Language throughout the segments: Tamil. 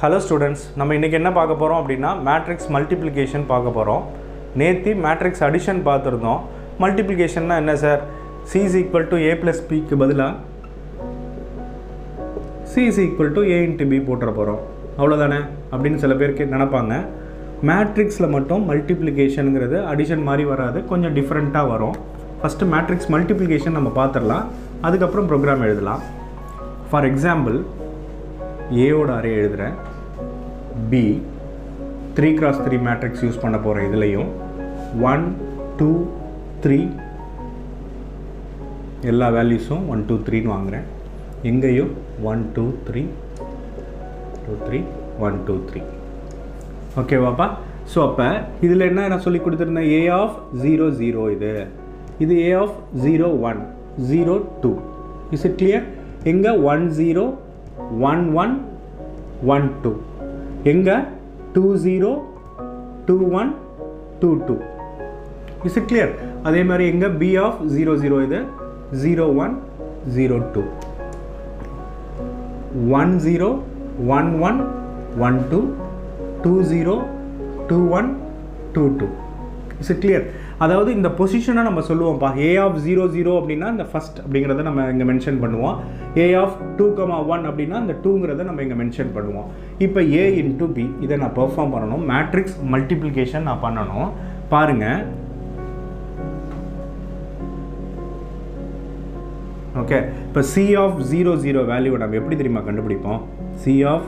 Hello students, நம்ம இன்னைக்கு என்ன பார்க்க போறோம் அப்படினா matrix multiplication பார்க்க போறோம். நேத்தி matrix addition பார்த்திருந்தோம். Multiplicationனா என்ன sir? C is equal to A plus B க்கு பதிலா C is equal to A into B போட்டுற போறோம். அவ்வளவுதானே அப்படினு சில பேருக்கு நினைப்பாங்க. மேட்ரிக்ஸ்ல மட்டும் மல்டிப்ளிகேஷன்ங்கிறது அடிஷன் மாதிரி வராது, கொஞ்சம் டிஃபரண்டா வரும். ஃபர்ஸ்ட் மேட்ரிக்ஸ் மல்டிப்ளிகேஷன் நம்ம பார்த்திரலாம், அதுக்கு அப்புறம் ப்ரோக்ராம் எழுதலாம். ஃபார் எக்ஸாம்பிள் A ஓட அரே எழுதுறேன், B 3x3 மேட்ரிக்ஸ் யூஸ் பண்ண போறேன். இதுலயும் 1 2 3 எல்லா வேல்யூஸும் 1 2 3 ன்னு வாங்குறேன். எங்கேயும் 1 2 3 2 3 1 2 3. ஓகேவாப்பா? ஸோ அப்போ இதில் என்ன நான் சொல்லி கொடுத்துருந்தேன்? A of 0 0 இது A of 0 1 0 2. Is it clear? எங்கே 1 0 1 1 1 2, எங்கே 2 0 2 1 2 2. Is it clear? அதே மாதிரி எங்கே B of 0 0 இது 0 1 0 2, 1 0 1 1 1 2 2 0 2 1 2 2. Is it clear? அதாவது இந்த பொசிஷனை நம்ம சொல்லுவோம்ப்பா. A of 0 0 அப்படின்னா இந்த ஃபர்ஸ்ட் அப்படிங்கிறத நம்ம இங்கே மென்ஷன் பண்ணுவோம். A of 2, 1 அப்படின்னா இந்த 2ங்கிறத நம்ம இங்கே மென்ஷன் பண்ணுவோம். இப்போ A into B இதை நான் பெர்ஃபார்ம் பண்ணணும், மேட்ரிக்ஸ் மல்டிப்ளிகேஷன் நான் பண்ணணும். பாருங்க, ஓகே. இப்போ C of 0 0 வேல்யூவை நம்ம எப்படி தெரியுமா கண்டுபிடிப்போம்? C of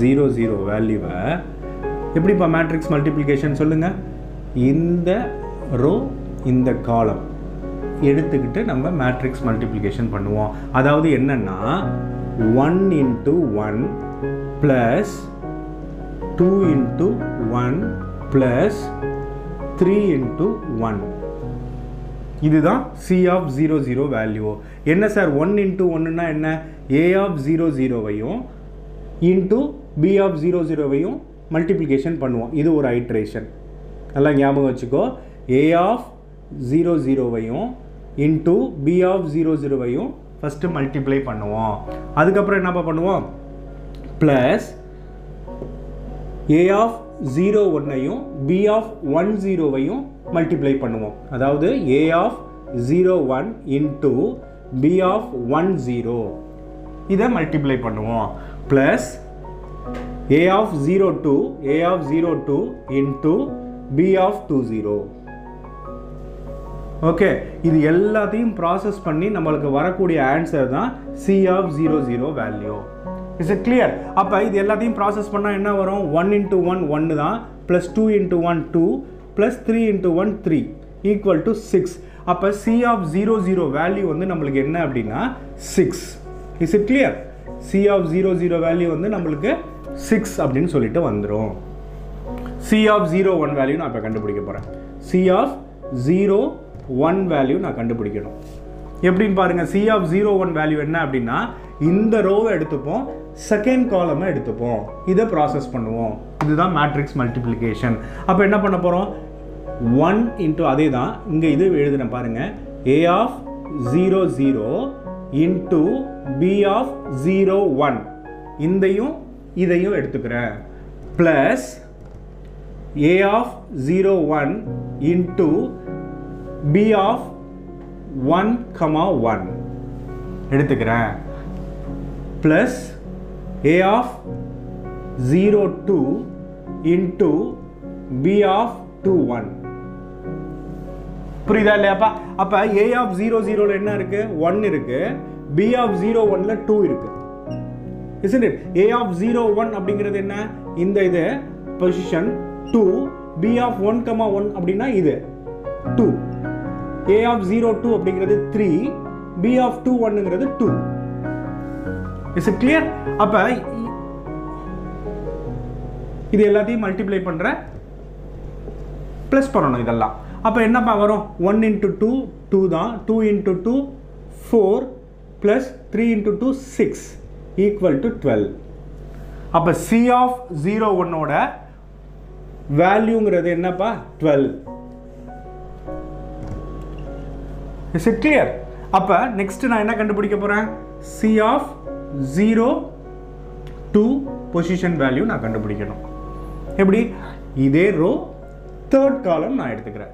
0 0 வேல்யூவை எப்படிப்பா மேட்ரிக்ஸ் மல்டிப்ளிகேஷன் சொல்லுங்க? இந்த ரோ இந்த காலம் எடுத்துக்கிட்டு நம்ம மேட்ரிக்ஸ் மல்டிப்ளிகேஷன் பண்ணுவோம். அதாவது என்னன்னா 1 into 1 plus 2 into 1 plus 3 into 1. இதுதான் C of 0 0 வேல்யூ. என்ன சார் 1 into 1னா என்ன? A of 0 0வையும் into B of 0 0வையும் மல்டிப்ளிகேஷன் பண்ணுவோம். இது ஒரு ஐட்ரேஷன், நல்லா ஞாபகம் வச்சுக்கோ. A of 0 0வையும் into B of 0 0வையும் ஃபர்ஸ்ட் மல்டிப்ளை பண்ணுவோம். அதுக்கப்புறம் என்னப்பா பண்ணுவோம்? ப்ளஸ் A of 0 1ஐயும் B of 1 0வையும் மல்டிப்ளை பண்ணுவோம். அதாவது A of 0 1 into B of 1 0 இதை மல்டிப்ளை பண்ணுவோம். Plus A of 0 2 A of 0 2 into B of 2 0. Okay, இது எல்லாத்தையும் ப்ராசஸ் பண்ணி நம்மளுக்கு வரக்கூடிய ஆன்சர் தான் C of 0 0 value. Is it clear? அப்போ இது எல்லாத்தையும் ப்ராசஸ் பண்ணால் என்ன வரும்? 1 into 1 1 தான், plus 2 into 1 2, plus 3 into 1 3 equal to 6. அப்போ C of 0 0 வேல்யூ வந்து நம்மளுக்கு என்ன அப்படின்னா 6. Is it clear? C of 0 0 value வந்து நம்மளுக்கு 6 அப்படின்னு சொல்லிட்டு வந்துடும். C of 0 1 வேல்யூ நான் இப்போ கண்டுபிடிக்க போகிறேன். C of 0 1 வேல்யூ நான் கண்டுபிடிக்கணும். எப்படின்னு பாருங்க. C of 0 1 வேல்யூ என்ன அப்படின்னா இந்த ரோவை எடுத்துப்போம், செகண்ட் காலமை எடுத்துப்போம், இதை ப்ராசஸ் பண்ணுவோம். இதுதான் மேட்ரிக்ஸ் மல்டிப்ளிகேஷன். அப்போ என்ன பண்ண போகிறோம்? 1 into அதே தான் இங்கே இது எழுதுனேன் பாருங்க. A of 0 0 into B of 0 1 இதையும் இதையும் எடுத்துக்கிறேன். Plus A of 0 1 into B of 1, 1 எடுத்துக்கிறேன். Plus A of 0 2 into B of 2 1. புரியுதா இல்லையாப்பா? அப்போ A of 0 0ல என்ன இருக்கு? 1 இருக்கு. B of 0 1ல 2 இருக்கு. Isn't it? A of 0 1 அப்படிங்கிறது என்ன? இந்த இது பொசிஷன் 2, B of 1, 1 அப்படின்னா இது 2, A of 0 2 அப்படிங்கிறது 3, B of 2 1ங்கிறது 2. Is it clear? அப்ப இது எல்லாத்தையும் மல்டிப்ளை பண்ற, பிளஸ் பண்ணணும் இதெல்லாம். அப்ப என்னப்பா வரும்? 1 into 2 2 தான், 2 into 2 4 plus 3 into 2 6 equal to 12. அப்ப C of 0 1 ஓட வேல்யூங்கிறது என்னப்பா? 12. Is it clear? அப்ப நெக்ஸ்ட் நான் என்ன கண்டுபிடிக்க போறேன்? C of 0 2 பொசிஷன் வேல்யூ நான் கண்டுபிடிக்கணும். எப்படி? இதே ரோ தேர்ட் காலம் நான் எடுத்துக்கிறேன்.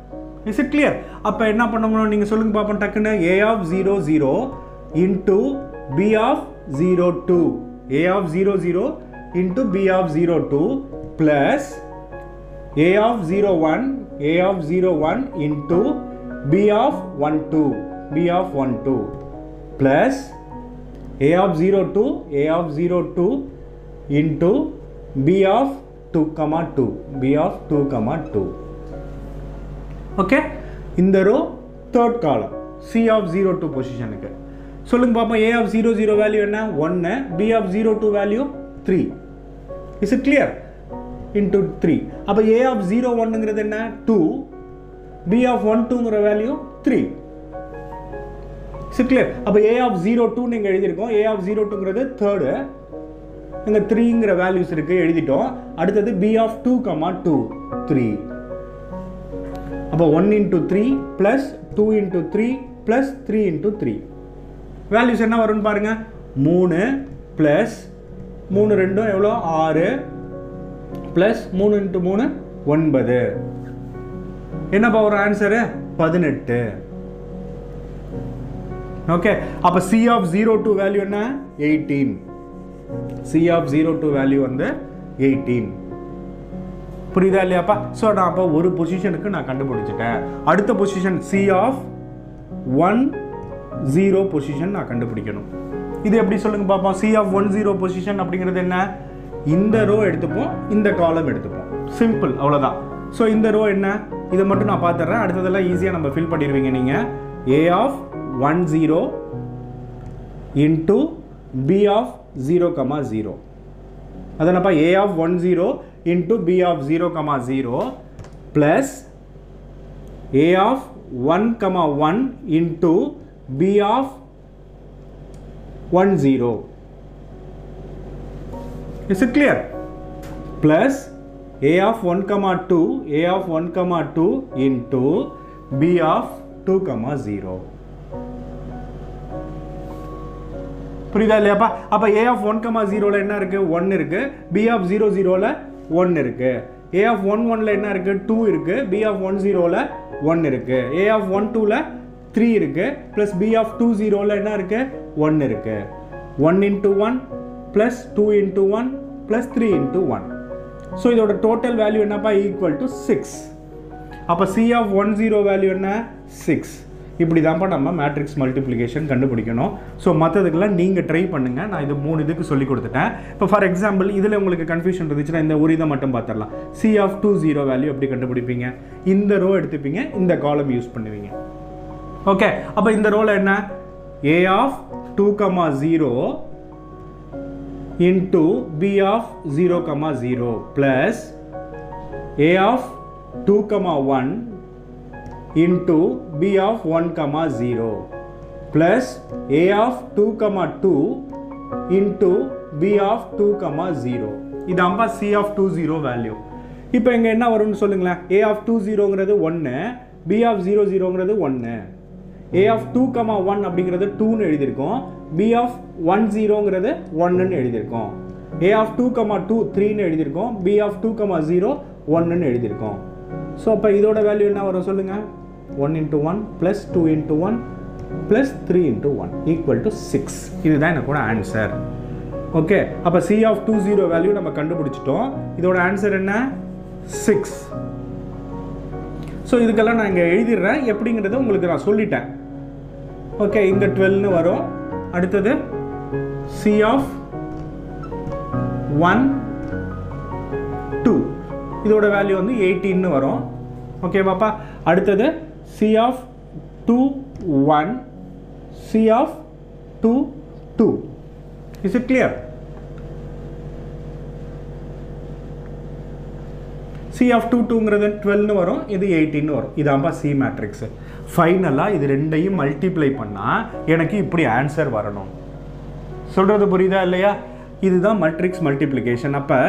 Is it clear? அப்போ என்ன பண்ணணும் நீங்கள் சொல்லுங்க பார்ப்போம் டக்குன்னு. a of 0 0 into b of 0 2, a of 0 0 into b of 0 2 plus a of 0 1, a of 0 1 into b of 1 2, b of 1 2 plus a of 0 2, a of 0 2 into b of 2 comma 2, b of 2 comma 2. Okay? இந்த row third column c of 0 2 பொசிஷனுக்கு சொல்லுங்க பாப்போம். a of 0 0 வேல்யூ என்ன? 1, b of 0 2 value 3. Is it clear? into 3. அப்போ a of 0 1ங்கிறது என்ன? 2, b of 1 2ங்கிற வேல்யூ 3. Is it clear? அப்போ a of 0 2 நீங்கள் எழுதியிருக்கோம். a of 0 2ங்கிறது தேர்டு, இங்கே 3ங்கிற வேல்யூஸ் இருக்கு எழுதிட்டோம். அடுத்தது b of 2 comma 2 3. அப்போ 1 into 3 plus 2 into 3 plus 3 into 3 values என்ன வரும்னு பாருங்க. 3 plus 3 ரெண்டும் எவ்வளோ? 6 plus 3 into 3 9. என்னப்பா ஒரு ஆன்சரு? 18. ஓகே. அப்போ c of 0 2 வேல்யூ என்ன? 18. c of 0 2 வேல்யூ வந்து 18. புரியுதா இல்லையாப்பா? ஸோ நான் அப்போ ஒரு பொசிஷனுக்கு நான் கண்டுபிடிச்சிட்டேன். அடுத்த பொசிஷன் c of 1 0 பொசிஷன் நான் கண்டுபிடிக்கணும். இது எப்படி சொல்லுங்க பார்ப்போம். c of 1 0 பொசிஷன் அப்படிங்கிறது என்ன? இந்த ரோ எடுத்துப்போம், இந்த காலம் எடுத்துப்போம். சிம்பிள், அவ்வளோதான். ஸோ இந்த ரோ என்ன? இதை மட்டும் நான் பார்த்துட்றேன். அடுத்ததெல்லாம் ஈஸியாக நம்ம ஃபில் பண்ணிடுவீங்க நீங்கள். a of 1 0 into b of 0 comma 0. அதனப்பா a of 1 0 into b of 0 comma 0 plus a of 1 comma 1 into b of 1 0. Is it clear? Plus a of 1 comma 2, a of 1 comma 2 into b of 2 comma 0. புரியுதா இல்லையாப்பா? அப்போ a of 1 comma 0ல என்ன இருக்கு? 1 இருக்கு. b of 0 0ல 1 இருக்கு. a of 1 1ல என்ன இருக்கு? 2 இருக்கு. b of 1 0ல 1 இருக்கு. a of 1 2ல 3 இருக்கு. plus b of 2 0ல என்ன இருக்கு? 1 இருக்கு. 1 into 1 plus 2 into 1 plus 3 into 1. So இதோட டோட்டல் வேல்யூ என்னப்பா? Equal to 6. அப்போ c of 1 0 வேல்யூ என்ன? 6. இப்படி தான்ப்பா நம்ம மேட்ரிக்ஸ் மல்டிப்ளிகேஷன் கண்டுபிடிக்கணும். ஸோ மற்றதுக்கெல்லாம் நீங்கள் ட்ரை பண்ணுங்கள். நான் இது 3 இதுக்கு சொல்லி கொடுத்துட்டேன். இப்போ ஃபார் எக்ஸாம்பிள் இதில் உங்களுக்கு கன்ஃபியூஷன் இருந்துச்சுன்னா இந்த ஒரு இதை மட்டும் பார்த்துடலாம். c of 2 0 வேல்யூ எப்படி கண்டுபிடிப்பீங்க? இந்த ரோ எடுத்துப்பீங்க, இந்த காலம் யூஸ் பண்ணுவீங்க. ஓகே. அப்போ இந்த ரோவில் என்ன? a of 2 comma 0 into b of 0 comma 0 plus a of 2 comma 1 into b of 1 comma 0 plus a of 2 comma 2 into b of 2 comma 0. இதாம்பா c of 2 0 value. இப்போ இங்கே என்ன வரும்னு சொல்லுங்களேன். a of 2 0ங்கிறது 1, b of 0 0ங்கிறது 1, a of 2 comma 1 அப்படிங்கிறது 2ன்னு எழுதியிருக்கோம், b of 1 0ங்கிறது 1ன்னு எழுதியிருக்கோம், a of 2 comma 2 3ன்னு எழுதியிருக்கோம், b of 2 comma 0 1ன்னு எழுதியிருக்கோம். ஸோ அப்போ இதோட வேல்யூ என்ன வரும் சொல்லுங்கள்? 1 into 1 plus 2 into 1 plus 3 into 1 equal to 6. இதுதான் எனக்கோட ஆன்சர். ஓகே. அப்போ c of 2 0 வேல்யூ நம்ம கண்டுபிடிச்சிட்டோம். இதோட ஆன்சர் என்ன? 6. ஸோ இதுக்கெல்லாம் நான் இங்கே எழுதிடுறேன். எப்படிங்கிறத உங்களுக்கு நான் சொல்லிட்டேன். ஓகே. இந்த 12ன்னு வரும். அடுத்தது c of 1 2 இதோட வேல்யூ வந்து 18ன்னு வரும். ஓகே பாப்பா. அடுத்தது c of 2 1 c of 2 2. Is it clear? c of 2 2ங்கிறது 12ன்னு வரும், இது 18ன்னு வரும். இதாம்பா c மேட்ரிக்ஸ். ஃபைனலாக இது ரெண்டையும் மல்டிப்ளை பண்ணால் எனக்கு இப்படி ஆன்சர் வரணும். சொல்கிறது புரியுதா இல்லையா? இதுதான் மேட்ரிக்ஸ் மல்டிப்ளிகேஷன். அப்போ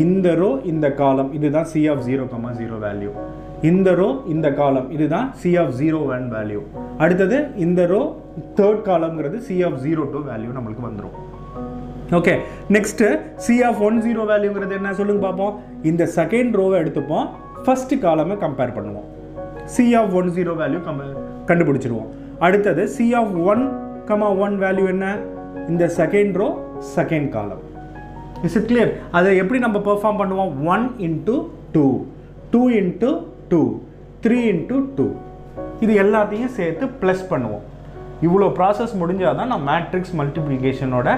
இந்த ரோ இந்த காலம் இதுதான் c of 0 0 வேல்யூ. இந்த ரோ இந்த காலம் இதுதான் c of 0 1 வேல்யூ. அடுத்தது இந்த ரோ தேர்ட் காலம்ங்கிறது c of 0 2 வேல்யூ நம்மளுக்கு வந்துடும். ஓகே, நெக்ஸ்ட் C of 10 வேல்யூங்கிறது என்ன சொல்லுங்க பார்ப்போம். இந்த செகண்ட் ரோவை எடுத்துப்போம், ஃபர்ஸ்ட் காலமை கம்பேர் பண்ணுவோம். C of 10 வேல்யூ கண்டுபிடிச்சிருவோம். அடுத்தது C of 1, 1 வேல்யூ என்ன, இந்த second row second column. Is it clear? அதை எப்படி நம்ம பெர்ஃபார்ம் பண்ணுவோம்? 1 into 2, 2 into 2, 3 into 2, இது எல்லாத்தையும் சேர்த்து ப்ளஸ் பண்ணுவோம். இவ்வளோ ப்ராசஸ் முடிஞ்சால் தான் நான் மேட்ரிக்ஸ் மல்டிப்ளிகேஷனோட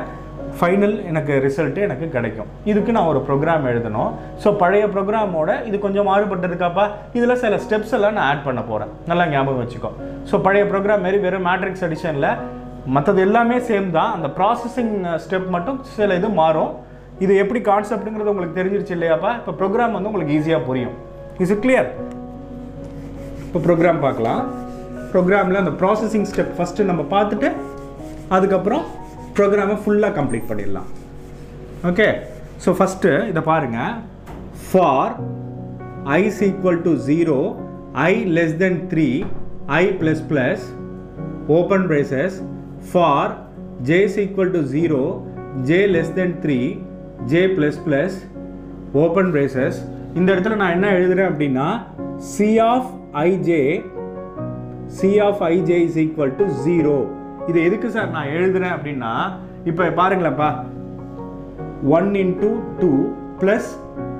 ஃபைனல் எனக்கு ரிசல்ட்டு எனக்கு கிடைக்கும். இதுக்கு நான் ஒரு ப்ரோக்ராம் எழுதணும். ஸோ பழைய ப்ரோக்ராமோட இது கொஞ்சம் மாறுபட்டிருக்காப்பா, இதில் சில ஸ்டெப்ஸ் எல்லாம் நான் ஆட் பண்ண போகிறேன், நல்லா ஞாபகம் வச்சுக்கோ. ஸோ பழைய ப்ரோக்ராம் மாரி வெறும் மேட்ரிக்ஸ் அடிஷனில் மற்றது எல்லாமே சேம் தான், அந்த ப்ராசஸிங் ஸ்டெப் மட்டும் சில இது மாறும். இது எப்படி கான்செப்ட்டுங்கிறது உங்களுக்கு தெரிஞ்சிருச்சு இல்லையாப்பா? இப்போ ப்ரோக்ராம் வந்து உங்களுக்கு ஈஸியாக புரியும். Is it clear? இப்போ ப்ரோக்ராம் பார்க்கலாம். ப்ரோக்ராமில் அந்த ப்ராசஸிங் ஸ்டெப் ஃபஸ்ட்டு நம்ம பார்த்துட்டு அதுக்கப்புறம் ப்ரோக்ராமை ஃபுல்லாக கம்ப்ளீட் பண்ணிடலாம். ஓகே, ஸோ ஃபஸ்ட்டு இதை பாருங்கள். For I is equal to 0, I less than 3, I plus plus, open braces, for j is equal to 0, j less than 3, j plus plus, open braces. இந்த இடத்துல நான் என்ன எழுதுறேன் அப்படின்னா C of ij is equal to 0. இது எதுக்கு சார் நான் எழுதுறேன் அப்படின்னா, இப்போ பாருங்களேன்ப்பா, 1 into 2 plus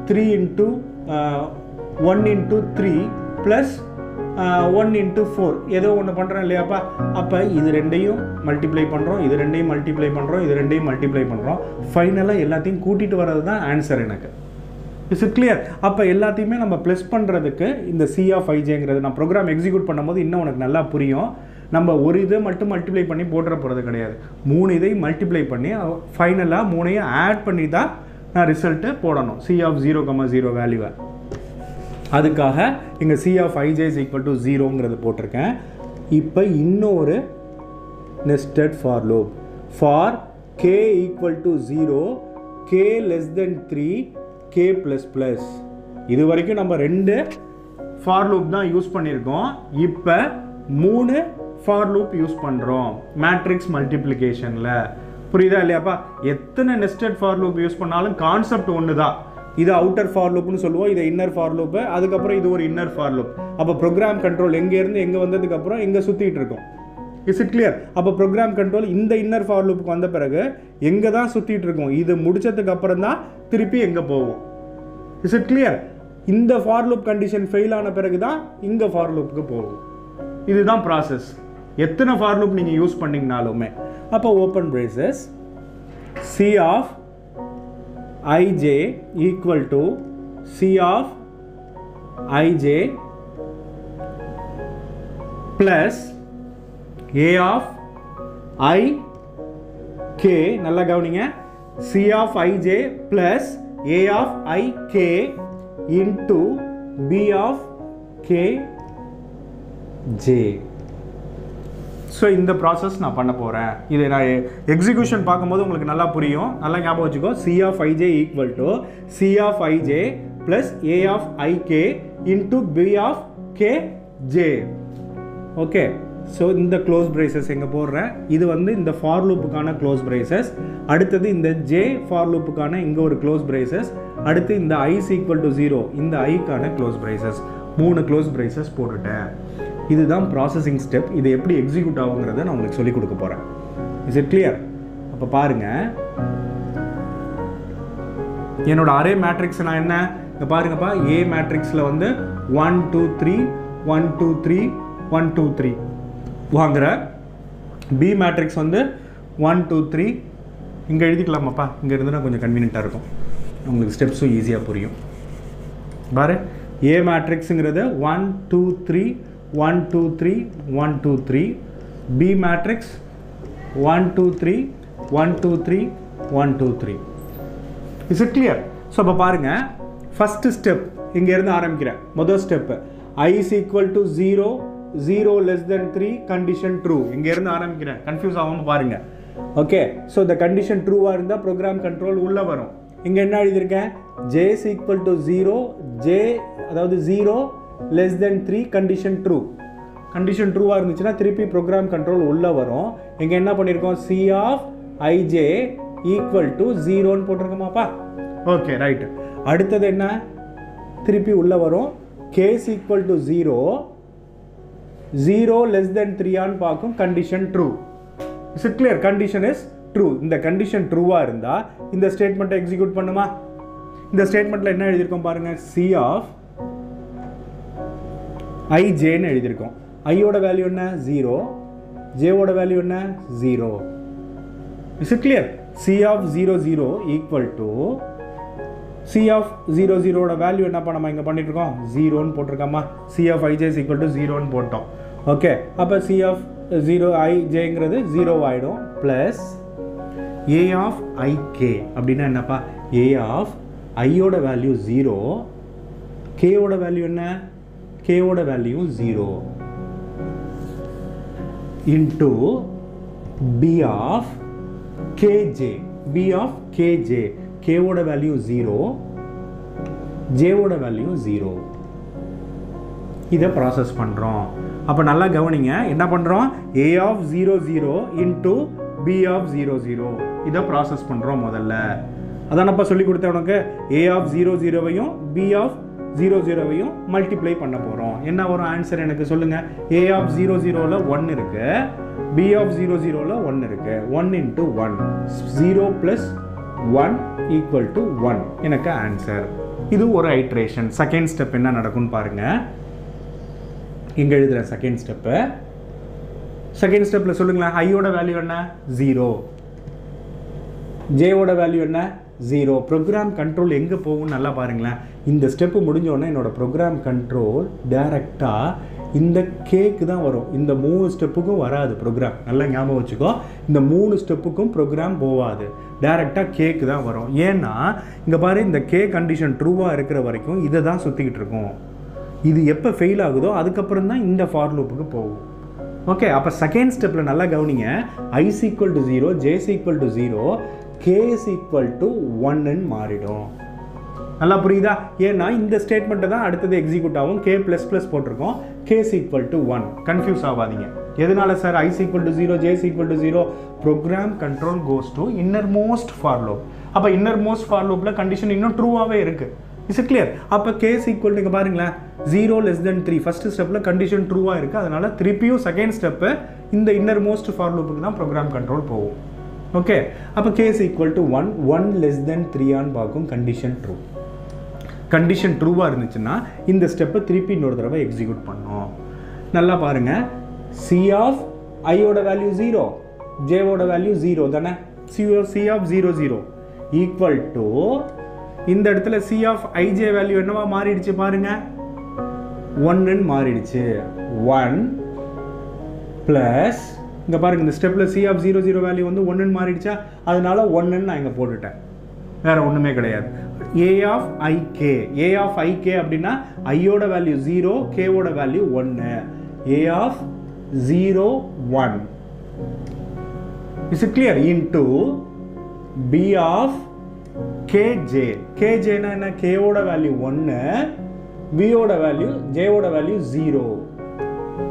3 into 1 into 3 plus 1 into 4 ஏதோ ஒன்று பண்ணுறோம் இல்லையாப்பா? அப்போ இது ரெண்டையும் மல்டிப்ளை பண்ணுறோம், இது ரெண்டையும் மல்டிப்ளை பண்ணுறோம், இது ரெண்டையும் மல்டிப்ளை பண்ணுறோம். ஃபைனலாக எல்லாத்தையும் கூட்டிகிட்டு வர்றது தான் ஆன்சர் எனக்கு. Is it clear? அப்போ எல்லாத்தையுமே நம்ம ப்ளஸ் பண்ணுறதுக்கு இந்த C of ijங்கிறது நான் ப்ரோக்ராம் எக்ஸிக்யூட் பண்ணும்போது இன்னும் உனக்கு நல்லா புரியும். நம்ம ஒரு இதை மட்டும் மல்டிப்ளை பண்ணி போட்டுற போகிறது கிடையாது, 3 இதை மல்டிப்ளை பண்ணி ஃபைனலாக 3ஐயும் ஆட் பண்ணி தான் நான் ரிசல்ட்டு போடணும் C of 0, வேல்யூவை. அதுக்காக இங்கே C of ij is equal to 0ங்கிறது போட்டிருக்கேன். இப்போ இன்னொரு nested for loop, for k equal to 0, k less than 3, k plus plus. இது வரைக்கும் நம்ம 2 ஃபார் லூப் தான் யூஸ் பண்ணியிருக்கோம். இப்போ 3 ஃபார் லூப் யூஸ் பண்ணுறோம் மேட்ரிக்ஸ் மல்டிப்ளிகேஷனில். புரியுதா இல்லையாப்பா? எத்தனை நெஸ்டட் ஃபார் லூப் யூஸ் பண்ணாலும் கான்செப்ட் ஒன்று தான். இது அவுட்டர் ஃபார் லூப்னு சொல்லுவோம், இது இன்னர் ஃபார் லூப்பு, அதுக்கப்புறம் இது ஒரு இன்னர் ஃபார் லூப். அப்போ ப்ரோக்ராம் கண்ட்ரோல் எங்கேருந்து எங்கே வந்ததுக்கப்புறம் எங்கே சுற்றிட்டு இருக்கோம். Is it clear? அப்போ ப்ரோக்ராம் கண்ட்ரோல் இந்த இன்னர் ஃபார் லூப்புக்கு வந்த பிறகு எங்கே தான் சுற்றிட்டு இருக்கோம், இது முடிச்சதுக்கு அப்புறம் தான் திருப்பி எங்கே போவோம். Is it clear? இந்த ஃபார் லூப் கண்டிஷன் ஃபெயில் ஆன பிறகு தான் இங்கே ஃபார் லூப்புக்கு போகும். இதுதான் ப்ராசஸ். எத்தனை ஃபார் லூப் நீங்கள் யூஸ் பண்ணிங்கனாலுமே. அப்போ open braces C of ij equal to C of ij plus A of I k, நல்லா கவனிங்க, C of ij plus A of I k into B of k j. So இந்த ப்ராசஸ் நான் பண்ண போகிறேன். இதை நான் எக்ஸிக்யூஷன் பார்க்கும்போது உங்களுக்கு நல்லா புரியும், நல்லா ஞாபகம் வச்சுக்கோ. C of ij equal to C of ij plus A of ik into B of k j. Okay, so இந்த க்ளோஸ் பிரேசஸ் எங்கே போடுறேன், இது வந்து இந்த ஃபார் லூப்புக்கான க்ளோஸ் பிரேசஸ். அடுத்தது இந்த j ஃபார் லூப்புக்கான இங்கே ஒரு க்ளோஸ் பிரேசஸ். அடுத்து இந்த I is equal to 0 இந்த ஐக்கான க்ளோஸ் பிரேசஸ். 3 க்ளோஸ் பிரேசஸ் போட்டுட்டேன். இதுதான் ப்ராசஸிங் ஸ்டெப். இது எப்படி எக்ஸிக்யூட் ஆகுங்கிறத நான் உங்களுக்கு சொல்லிக் கொடுக்க போகிறேன். Is it clear? அப்போ பாருங்கள், என்னோட அரே மேட்ரிக்ஸ் நான் என்ன இங்கே பாருங்கப்பா, A மேட்ரிக்ஸில் வந்து 1 2 3 1 2 3 1 2 3 வாங்குற. B மேட்ரிக்ஸ் வந்து 1 2 3 இங்கே எழுதிக்கலாமாப்பா, இங்கே இருந்துன்னா கொஞ்சம் கன்வீனியண்ட்டாக இருக்கும், உங்களுக்கு ஸ்டெப்ஸும் ஈஸியாக புரியும். பாரு, A மேட்ரிக்ஸுங்கிறது 1 2 3 1 2 3 1 2 3, B matrix 1 2 3 1 2 3 1 2 3. Is it clear? So இப்போ பாருங்கள், ஃபஸ்ட்டு ஸ்டெப் இங்கேருந்து ஆரம்பிக்கிறேன். முதல் step I is equal to 0, 0 less than 3, condition true. இங்கேருந்து ஆரம்பிக்கிறேன், கன்ஃபியூஸ் ஆகாமல் பாருங்கள். ஓகே, ஸோ இந்த கண்டிஷன் ட்ரூவாக இருந்தால் ப்ரோக்ராம் கண்ட்ரோல் உள்ளே வரும். இங்கே என்ன எழுதியிருக்கேன், j is equal to 0, j அதாவது 0 less than 3, condition true. Condition ட்ரூவாக இருந்துச்சுன்னா திருப்பி ப்ரோக்ராம் கண்ட்ரோல் உள்ளே வரும். இங்கே என்ன பண்ணியிருக்கோம், C of ij equal to ஜீரோன்னு போட்டிருக்கோமாப்பா. Okay right. அடுத்தது என்ன, திருப்பி உள்ள வரும் case equal to 0, 0 less than 3 ஆன்னு பார்க்கும். Condition true. Is it clear? Condition is true. இந்த கண்டிஷன் ட்ரூவா இருந்தா இந்த ஸ்டேட்மெண்ட்டை எக்ஸிக்யூட் பண்ணுமா? இந்த ஸ்டேட்மெண்ட்ல என்ன எழுதியிருக்கோம் பாருங்க, சி ஆஃப் ஐஜேன்னு எழுதியிருக்கோம். ஐயோட வேல்யூ என்ன 0, ஜேவோட வேல்யூ என்ன 0. Is it clear? C of 0 0 equal to C of 0 0ஓட வேல்யூ என்னப்பா நம்ம இங்கே பண்ணிட்டு இருக்கோம், 0ன்னு போட்டிருக்கோமா. C of I J is equal to 0ன்னு போட்டோம். ஓகே, அப்போ சி ஆஃப் 0 ஐஜேங்கிறது 0 ஆகிடும். ப்ளஸ் ஏ ஆஃப் ஐகே அப்படின்னா என்னப்பா, ஏ ஆஃப் ஐயோட வேல்யூ 0, கேவோட வேல்யூ என்ன, கேவோட value 0 into B of KJ, B of KJ, கேவோட வேல்யூ 0, ஜேவோட வேல்யூ 0. இதை ப்ராசஸ் பண்ணுறோம். அப்போ நல்லா கவனிங்க, என்ன பண்ணுறோம், A of 0 0 into B of 0 0 இதை ப்ராசஸ் பண்ணுறோம் முதல்ல. அதானப்பா சொல்லி கொடுத்தேன் உனக்கு. ஏ ஆஃப் 0 0வையும் பி ஆஃப் 0 0வையும் மல்டிப்ளை பண்ண போகிறோம். என்ன வரும் ஆன்சர் எனக்கு சொல்லுங்கள். ஏ ஆஃப் 0 0ல் 1 இருக்கு, பி ஆஃப் 0 0ல் 1 இருக்கு. 1 இன்ட்டு 1, 0 ப்ளஸ் 1 ஈக்குவல் டு 1 எனக்கு ஆன்சர். இது ஒரு ஐட்ரேஷன். செகண்ட் ஸ்டெப் என்ன நடக்கும்னு பாருங்க. இங்கே எழுதுகிற செகண்ட் ஸ்டெப்பு. செகண்ட் ஸ்டெப்பில் சொல்லுங்களேன், ஐயோட வேல்யூ என்ன 0, ஜேவோட வேல்யூ என்ன 0. ப்ரோக்ராம் கண்ட்ரோல் எங்கே போகும்னு நல்லா பாருங்களேன். இந்த ஸ்டெப்பு முடிஞ்சோடனே என்னோட ப்ரோக்ராம் கண்ட்ரோல் டைரெக்டாக இந்த கேக்கு தான் வரும். இந்த 3 ஸ்டெப்புக்கும் வராது ப்ரோக்ராம். நல்லா ஞாபகம் வச்சுக்கோ, இந்த 3 ஸ்டெப்புக்கும் ப்ரோக்ராம் போகாது, டைரெக்டாக கேக்கு தான் வரும். ஏன்னா இங்கே பாரு, இந்த கே கண்டிஷன் ட்ரூவாக இருக்கிற வரைக்கும் இதை தான் சுற்றிக்கிட்டு இருக்கும். இது எப்போ ஃபெயில் ஆகுதோ அதுக்கப்புறம் தான் இந்த ஃபார் லூப்புக்கு போகும். ஓகே, அப்போ செகண்ட் ஸ்டெப்பில் நல்லா கவனிங்க. I is equal to 0, J is equal to 0, K is equal to 1ன்னு மாறிடும். நல்லா புரியுதா? ஏன்னா இந்த ஸ்டேட்மெண்ட்டை தான் அடுத்தது எக்ஸிக்யூட் ஆகும். கே ப்ளஸ் ப்ளஸ் போட்டிருக்கோம், K is equal to 1. Confuse ஆகாதீங்க. எதனால sir I is equal to 0, J is equal to 0? Program control goes to inner most for loop. அப்போ இன்னர் மோஸ்ட் ஃபார் லூப்பில் கண்டிஷன் இன்னும் ட்ரூவாகவே இருக்குது. Is it clear? அப்போ கே இஸ் ஈக்குவல் நீங்கள் பாருங்களேன், 0 less than 3 ஃபர்ஸ்ட் ஸ்டெப்பில் கண்டிஷன் ட்ரூவாக இருக்குது. அதனால் திருப்பியும் செகண்ட் ஸ்டெப்பு இந்த இன்னர் மோஸ்ட் ஃபார் லூப்புக்கு தான் ப்ரோக்ராம் கண்ட்ரோல் போகும். ஓகே, அப்போ K is equal to 1, 1 less than 3 ஆன்னு பார்க்கும். Condition true. கண்டிஷன் ட்ரூவாக இருந்துச்சுன்னா இந்த ஸ்டெப்பை திருப்பி இன்னொரு தடவை எக்ஸிக்யூட் பண்ணோம். நல்லா பாருங்கள், சி ஆஃப் ஐயோட வேல்யூ 0, ஜேவோட வேல்யூ 0 தானே. சி ஆஃப் 0 0 ஈக்குவல் டு இந்த இடத்துல சி ஆஃப் ஐஜே வேல்யூ என்னவா மாறிடுச்சு பாருங்க, 1ன்னு மாறிடுச்சு. 1 ப்ளஸ் இங்கே பாருங்க, இந்த ஸ்டெப்பில் சி ஆஃப் 0 0 வேல்யூ வந்து 1ன்னு மாறிடுச்சா, அதனால 1ன்னு நான் இங்கே போட்டுட்டேன். வேற ஒன்றுமே கிடையாது. ஏ ஆஃப் ஐகே, ஏ ஆஃப் ஐகே அப்படின்னா ஐயோட வேல்யூ 0, கேவோட value 1. A of 0 1 is it clear into B of KJ. கேஜேனா என்ன, கேவோட வேல்யூ 1, பியோட வேல்யூ, ஜேவோட வேல்யூ 0.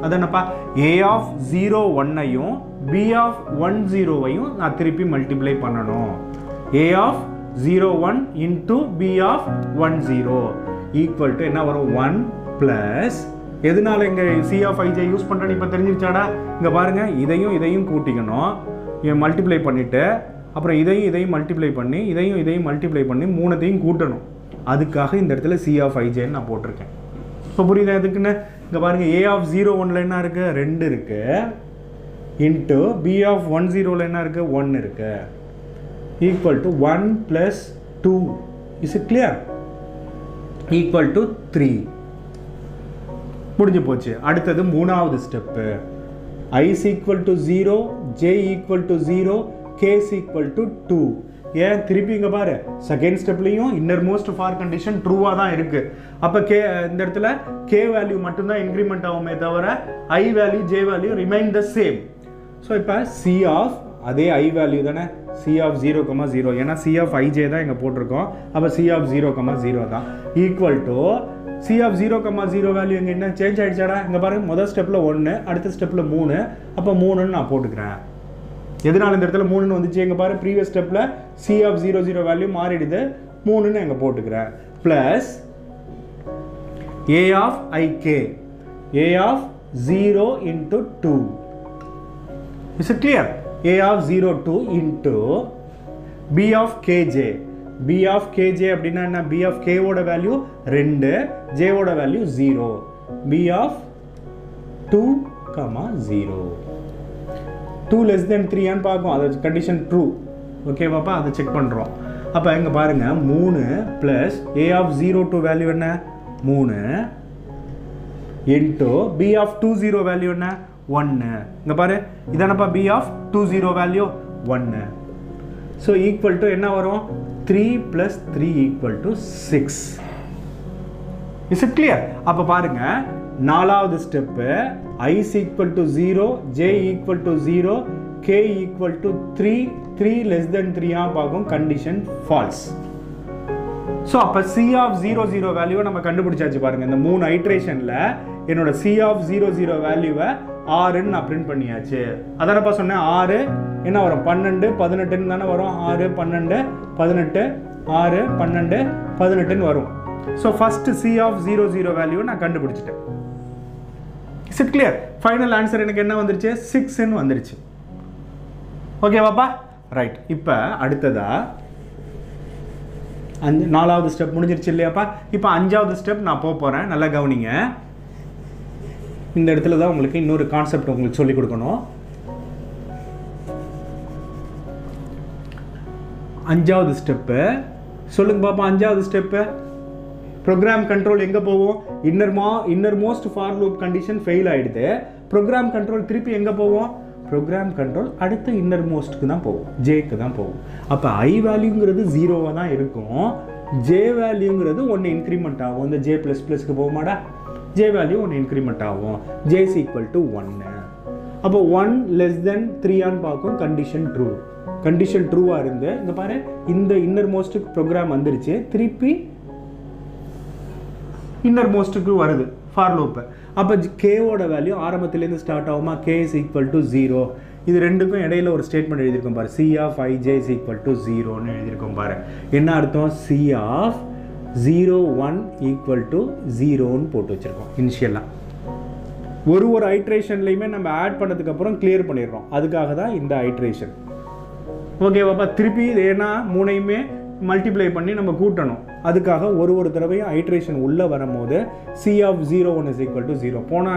அதானப்பா, ஏ ஆஃப் 0 1ஐயும் பி ஆஃப் 1 0வையும் நான் திருப்பி மல்டிப்ளை பண்ணணும். A of 0 1 into B of 1 0 equal to என்ன வரும், 1 ப்ளஸ் எதனால இங்கே சி ஆஃப் ஐஜே யூஸ் பண்ணுறேன்னு இப்போ தெரிஞ்சிருச்சாடா. இங்கே பாருங்க, இதையும் இதையும் கூட்டிக்கணும், மல்டிப்ளை பண்ணிவிட்டு அப்புறம் இதையும் மல்டிப்ளை பண்ணி இதையும் மல்டிப்ளை பண்ணி 3த்தையும் கூட்டணும். அதுக்காக இந்த இடத்துல சி ஆஃப் ஐஜேன்னு நான் போட்டிருக்கேன். இப்போ புரியுதா எதுக்குன்னு? இங்கே பாருங்கள், ஏ ஆஃப் 0 1ல் என்ன இருக்குது, 2 இருக்குது, இன்ட்டு பி ஆஃப் 1 0ல் என்ன இருக்குது, 1 இருக்குது, equal to 1 + 2. Is it clear? Equal to 3. முடிஞ்சு போச்சு. அடுத்தது மூணாவது step. I is equal to 0, J equal to 0, K is equal to 2. ஏன் திருப்பி இங்கே பாரு, செகண்ட் ஸ்டெப்லையும் இன்னர் மோஸ்ட் ஃபார் கண்டிஷன் ட்ரூவாக தான் இருக்குது. அப்போ கே இந்த இடத்துல கே வேல்யூ மட்டும்தான் இன்க்ரிமெண்ட் ஆகுமே தவிர ஐ value J value remain the same. So இப்போ சி ஆஃப் அதே ஐ வேல்யூ தானே, சி ஆஃப் 0, 0, ஏன்னா சி ஆஃப் ஐஜே தான் இங்கே போட்டிருக்கோம். அப்போ சி ஆஃப் 0, 0 தான் equal to C of 0, 0 value இங்கே என்ன சேஞ்ச் ஆகிடுச்சாடா. இங்கே பாருங்கள், முதல் ஸ்டெப்பில் 1, அடுத்த ஸ்டெப்பில் 3, அப்போ 3ன்னு நான் போட்டுக்கிறேன். எதனால இந்த இடத்துல 3ன்னு வந்துச்சு எங்க பாரு ப்ரீவியஸ் ஸ்டெப்ல C of 0 0 வேல்யூ மாறிடுது 3ன்னு எங்க போட்டுக்கிறேன் plus A of ik A of 0 into 2 is it clear A of 0 2 into B of kj B of kj அப்படின்னா என்ன B of k ஓட வேல்யூ 2 j ஓட value 0 B of 2, 0 2 less than 3 ஆன்னு பார்க்கும் அது கண்டிஷன் ட்ரூ ஓகே பாப்பா அதை செக் பண்ணுறோம் அப்போ இங்கே பாருங்க 3 ப்ளஸ் A of 0 2 வேல்யூ என்ன 3 இன்ட்டு B of 2 0 வேல்யூ என்ன 1 இங்கே பாரு இதானப்பா B of 2 0 value 1 so equal to என்ன வரும் 3 plus 3 equal to 6 is it clear அப்போ பாருங்க நாலாவது step I is equal to 0 J equal to 0 K equal to 3 3 less than 3 ஆ பார்க்கும் கண்டிஷன் false ஸோ அப்போ C of 0 0 வேல்யூவை நம்ம கண்டுபிடிச்சாச்சு பாருங்க இந்த 3 ஐட்ரேஷனில் என்னோட C of 0 0 வேல்யூவை 6ன்னு நான் பிரிண்ட் பண்ணியாச்சு அதானப்பா சொன்னேன் 6 என்ன வரும் 12 18ன்னு தானே வரும் 6 12 18 6 12 18ன்னு வரும் ஸோ ஃபர்ஸ்ட் C of 0 0 வேல்யூவை நான் கண்டுபிடிச்சிட்டேன் is it clear final answer எனக்கு என்ன வந்துருச்சு 6ன்னு வந்துருச்சு ஓகே பாப்பா ரைட் இப்போ அடுத்ததா நாலாவது ஸ்டெப் முடிஞ்சிருச்சு இல்லையாப்பா இப்போ 5வது ஸ்டெப் நான் போகிறேன் நல்லா கவனிங்க இந்த இடத்துல தான் உங்களுக்கு இன்னொரு கான்செப்ட் உங்களுக்கு சொல்லிக் கொடுக்கணும் 5வது ஸ்டெப்பு சொல்லுங்க பாப்பா 5வது ஸ்டெப்பு ப்ரோக்ராம் கண்ட்ரோல் எங்கே போவோம் innermost for loop condition fail ஆகிடுது ப்ரோக்ராம் கண்ட்ரோல் திருப்பி எங்கே போவோம் ப்ரோக்ராம் கண்ட்ரோல் அடுத்த இன்னர்மோஸ்ட்டுக்கு தான் போகும் ஜேக்கு தான் போகும் அப்போ ஐ வேல்யூங்கிறது 0வாக தான் இருக்கும் ஜே வேல்யூங்கிறது 1 இன்க்ரிமெண்ட் ஆகும் இந்த ஜே ப்ளஸ் ப்ளஸ்க்கு போகுமாடா ஜே வேல்யூ 1 இன்க்ரிமெண்ட் ஆகும் ஜே இஸ் ஈக்குவல் டு 1 அப்போ 1 less than 3 ஆன்னு பார்க்கும் கண்டிஷன் ட்ரூ கண்டிஷன் ட்ரூவாக இருந்து இங்கே பாரு இந்த இன்னர்மோஸ்ட்டுக்கு ப்ரோக்ராம் வந்துருச்சு திருப்பி இன்னர்மோஸ்ட்டுக்கு வருது ஃபார் லூப் அப்போ கேவோட வேல்யூ ஆரம்பத்துலேருந்து ஸ்டார்ட் ஆகுமா கே இஸ் ஈக்குவல் டு 0 இது ரெண்டுக்கும் இடையில ஒரு ஸ்டேட்மெண்ட் எழுதியிருக்கோம் பாரு C of ij is equal to 0ன்னு எழுதியிருக்கோம் பாரு என்ன அர்த்தம் C of 0 1 equal to 0ன்னு போட்டு வச்சுருக்கோம் இனிஷியலாக ஒரு ஐட்ரேஷன்லையுமே நம்ம ஆட் பண்ணதுக்கப்புறம் கிளியர் பண்ணிடுறோம் அதுக்காக தான் இந்த ஐட்ரேஷன் ஓகேவாப்பா திருப்பி ஏன்னா 3ஐயுமே மல்டிப்ளை பண்ணி நம்ம கூட்டணும் அதுக்காக ஒரு தடவையும் ஐட்ரேஷன் உள்ளே வரும்போது C of 0 1 is equal to 0 போன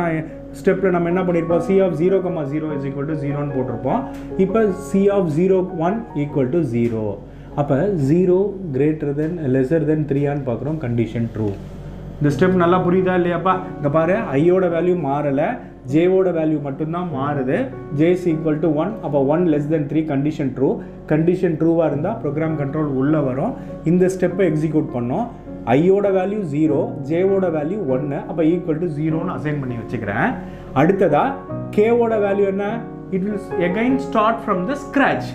ஸ்டெப்பில் நம்ம என்ன பண்ணியிருப்போம் C of 0, 0 is equal to 0ன்னு போட்டிருப்போம் இப்போ C of 0 1 equal to 0 அப்போ 0 greater than lesser than 3ஆன்னு பார்க்குறோம் கண்டிஷன் ட்ரூ இந்த ஸ்டெப் நல்லா புரியுதா இல்லையாப்பா இங்கே பாரு ஐயோட வேல்யூ மாறலை ஜேவோட வேல்யூ மட்டும்தான் மாறுது ஜே இஸ் ஈக்குவல் டு 1 அப்போ 1 less than 3 condition true condition ட்ரூவாக இருந்தால் ப்ரோக்ராம் கண்ட்ரோல் உள்ளே வரும் இந்த ஸ்டெப்பை எக்ஸிக்யூட் பண்ணோம் ஐயோட வேல்யூ 0 ஜேவோட வேல்யூ 1 அப்போ ஈக்குவல் டு 0ன்னு அசைன் பண்ணி வச்சுக்கிறேன் அடுத்ததா கேவோட வேல்யூ என்ன it will again start from the scratch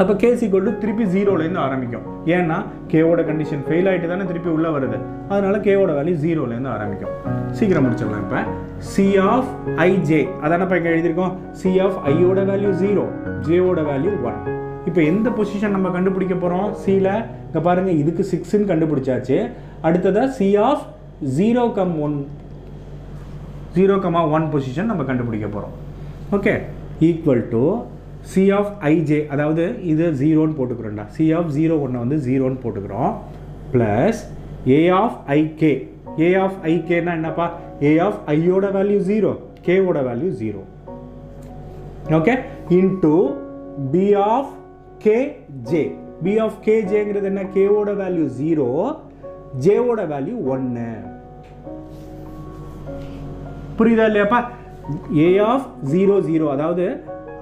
அப்போ கே இஸ் ஈக்குவல் டு திருப்பி 0லேருந்து ஆரம்பிக்கும் ஏன்னா கேவோட கண்டிஷன் ஃபெயில் ஆகிட்டு தானே திருப்பி உள்ளே வருது அதனால கேவோட வேல்யூ 0லேருந்து ஆரம்பிக்கும் சீக்கிரம் முடிச்சிடலாம் இப்போ C of ij அதானப்பா இங்கே எழுதியிருக்கோம் C of ஐயோட வேல்யூ 0 ஜேவோட வேல்யூ 1 இப்போ எந்த பொசிஷன் நம்ம கண்டுபிடிக்க போகிறோம் சியில் இங்கே பாருங்கள் இதுக்கு 6ன்னு கண்டுபிடிச்சாச்சு அடுத்ததாக C of 0,1 பொசிஷன் நம்ம கண்டுபிடிக்க போகிறோம் okay equal to C of ij அதாவது இது 0ன்னு போட்டுக்கிறோம்டா C of 0 1 வந்து 0ன்னு போட்டுக்கிறோம் plus A of ik A of ikனா என்னப்பா A of ஐயோட வேல்யூ 0 கேவோட value 0 okay into B of kj B of kjங்கிறது என்ன கேவோட வேல்யூ 0 ஜேவோட வேல்யூ 1 புரியுதா இல்லையாப்பா A of 0 0 அதாவது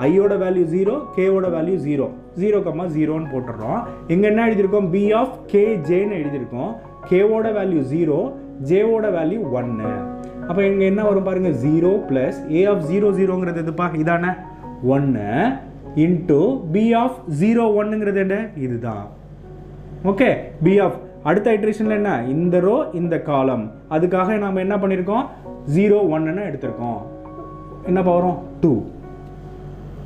ஐயோட வேல்யூ 0 கேவோட வேல்யூ 0 0,0ன்னு போட்டுறோம் இங்கே என்ன எழுதியிருக்கோம் B of kjன்னு எழுதியிருக்கோம் கேவோட வேல்யூ 0 ஜேவோட வேல்யூ 1 அப்போ இங்கே என்ன வரும் பாருங்க 0 ப்ளஸ் A of 0 0ங்கிறது எதுப்பா இதானே 1 இன்ட்டு B of 0 1ங்கிறது என்ன இதுதான் ஓகே B of அடுத்த ஐட்ரேஷனில் என்ன இந்த ரோ இந்த காலம் அதுக்காக நம்ம என்ன பண்ணியிருக்கோம் 0 1ன்னு எடுத்திருக்கோம் என்னப்பா வரும் 2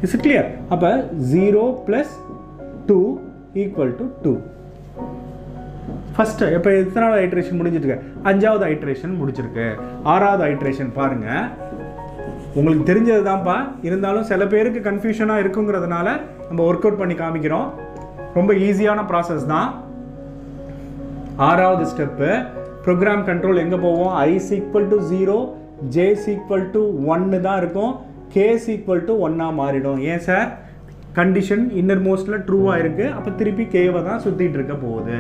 இஸ் கிளியர்? அப்போ 0 + 2 = 2. ஃபஸ்ட்டு இப்போ எத்தனாவது ஐட்ரேஷன் முடிஞ்சிருக்கு? 5வது ஐட்ரேஷன் முடிச்சிருக்கு. 6வது ஐட்ரேஷன் பாருங்கள். உங்களுக்கு தெரிஞ்சது தான்ப்பா, இருந்தாலும் சில பேருக்கு கன்ஃபியூஷனாக இருக்குங்கிறதுனால நம்ம ஒர்க் அவுட் பண்ணி காமிக்கிறோம். ரொம்ப ஈஸியான ப்ராசஸ் தான். 6வது ஸ்டெப்பு ப்ரோக்ராம் கண்ட்ரோல் எங்கே போவோம்? i = 0, j = 1 தான் இருக்கும், k = 1 மாறிடும். ஏன் சார்? கண்டிஷன் இன்னர் மோஸ்ட்டில் ட்ரூவாக இருக்குது, அப்போ திருப்பி கேவை தான் சுற்றிட்டு இருக்க போகுது.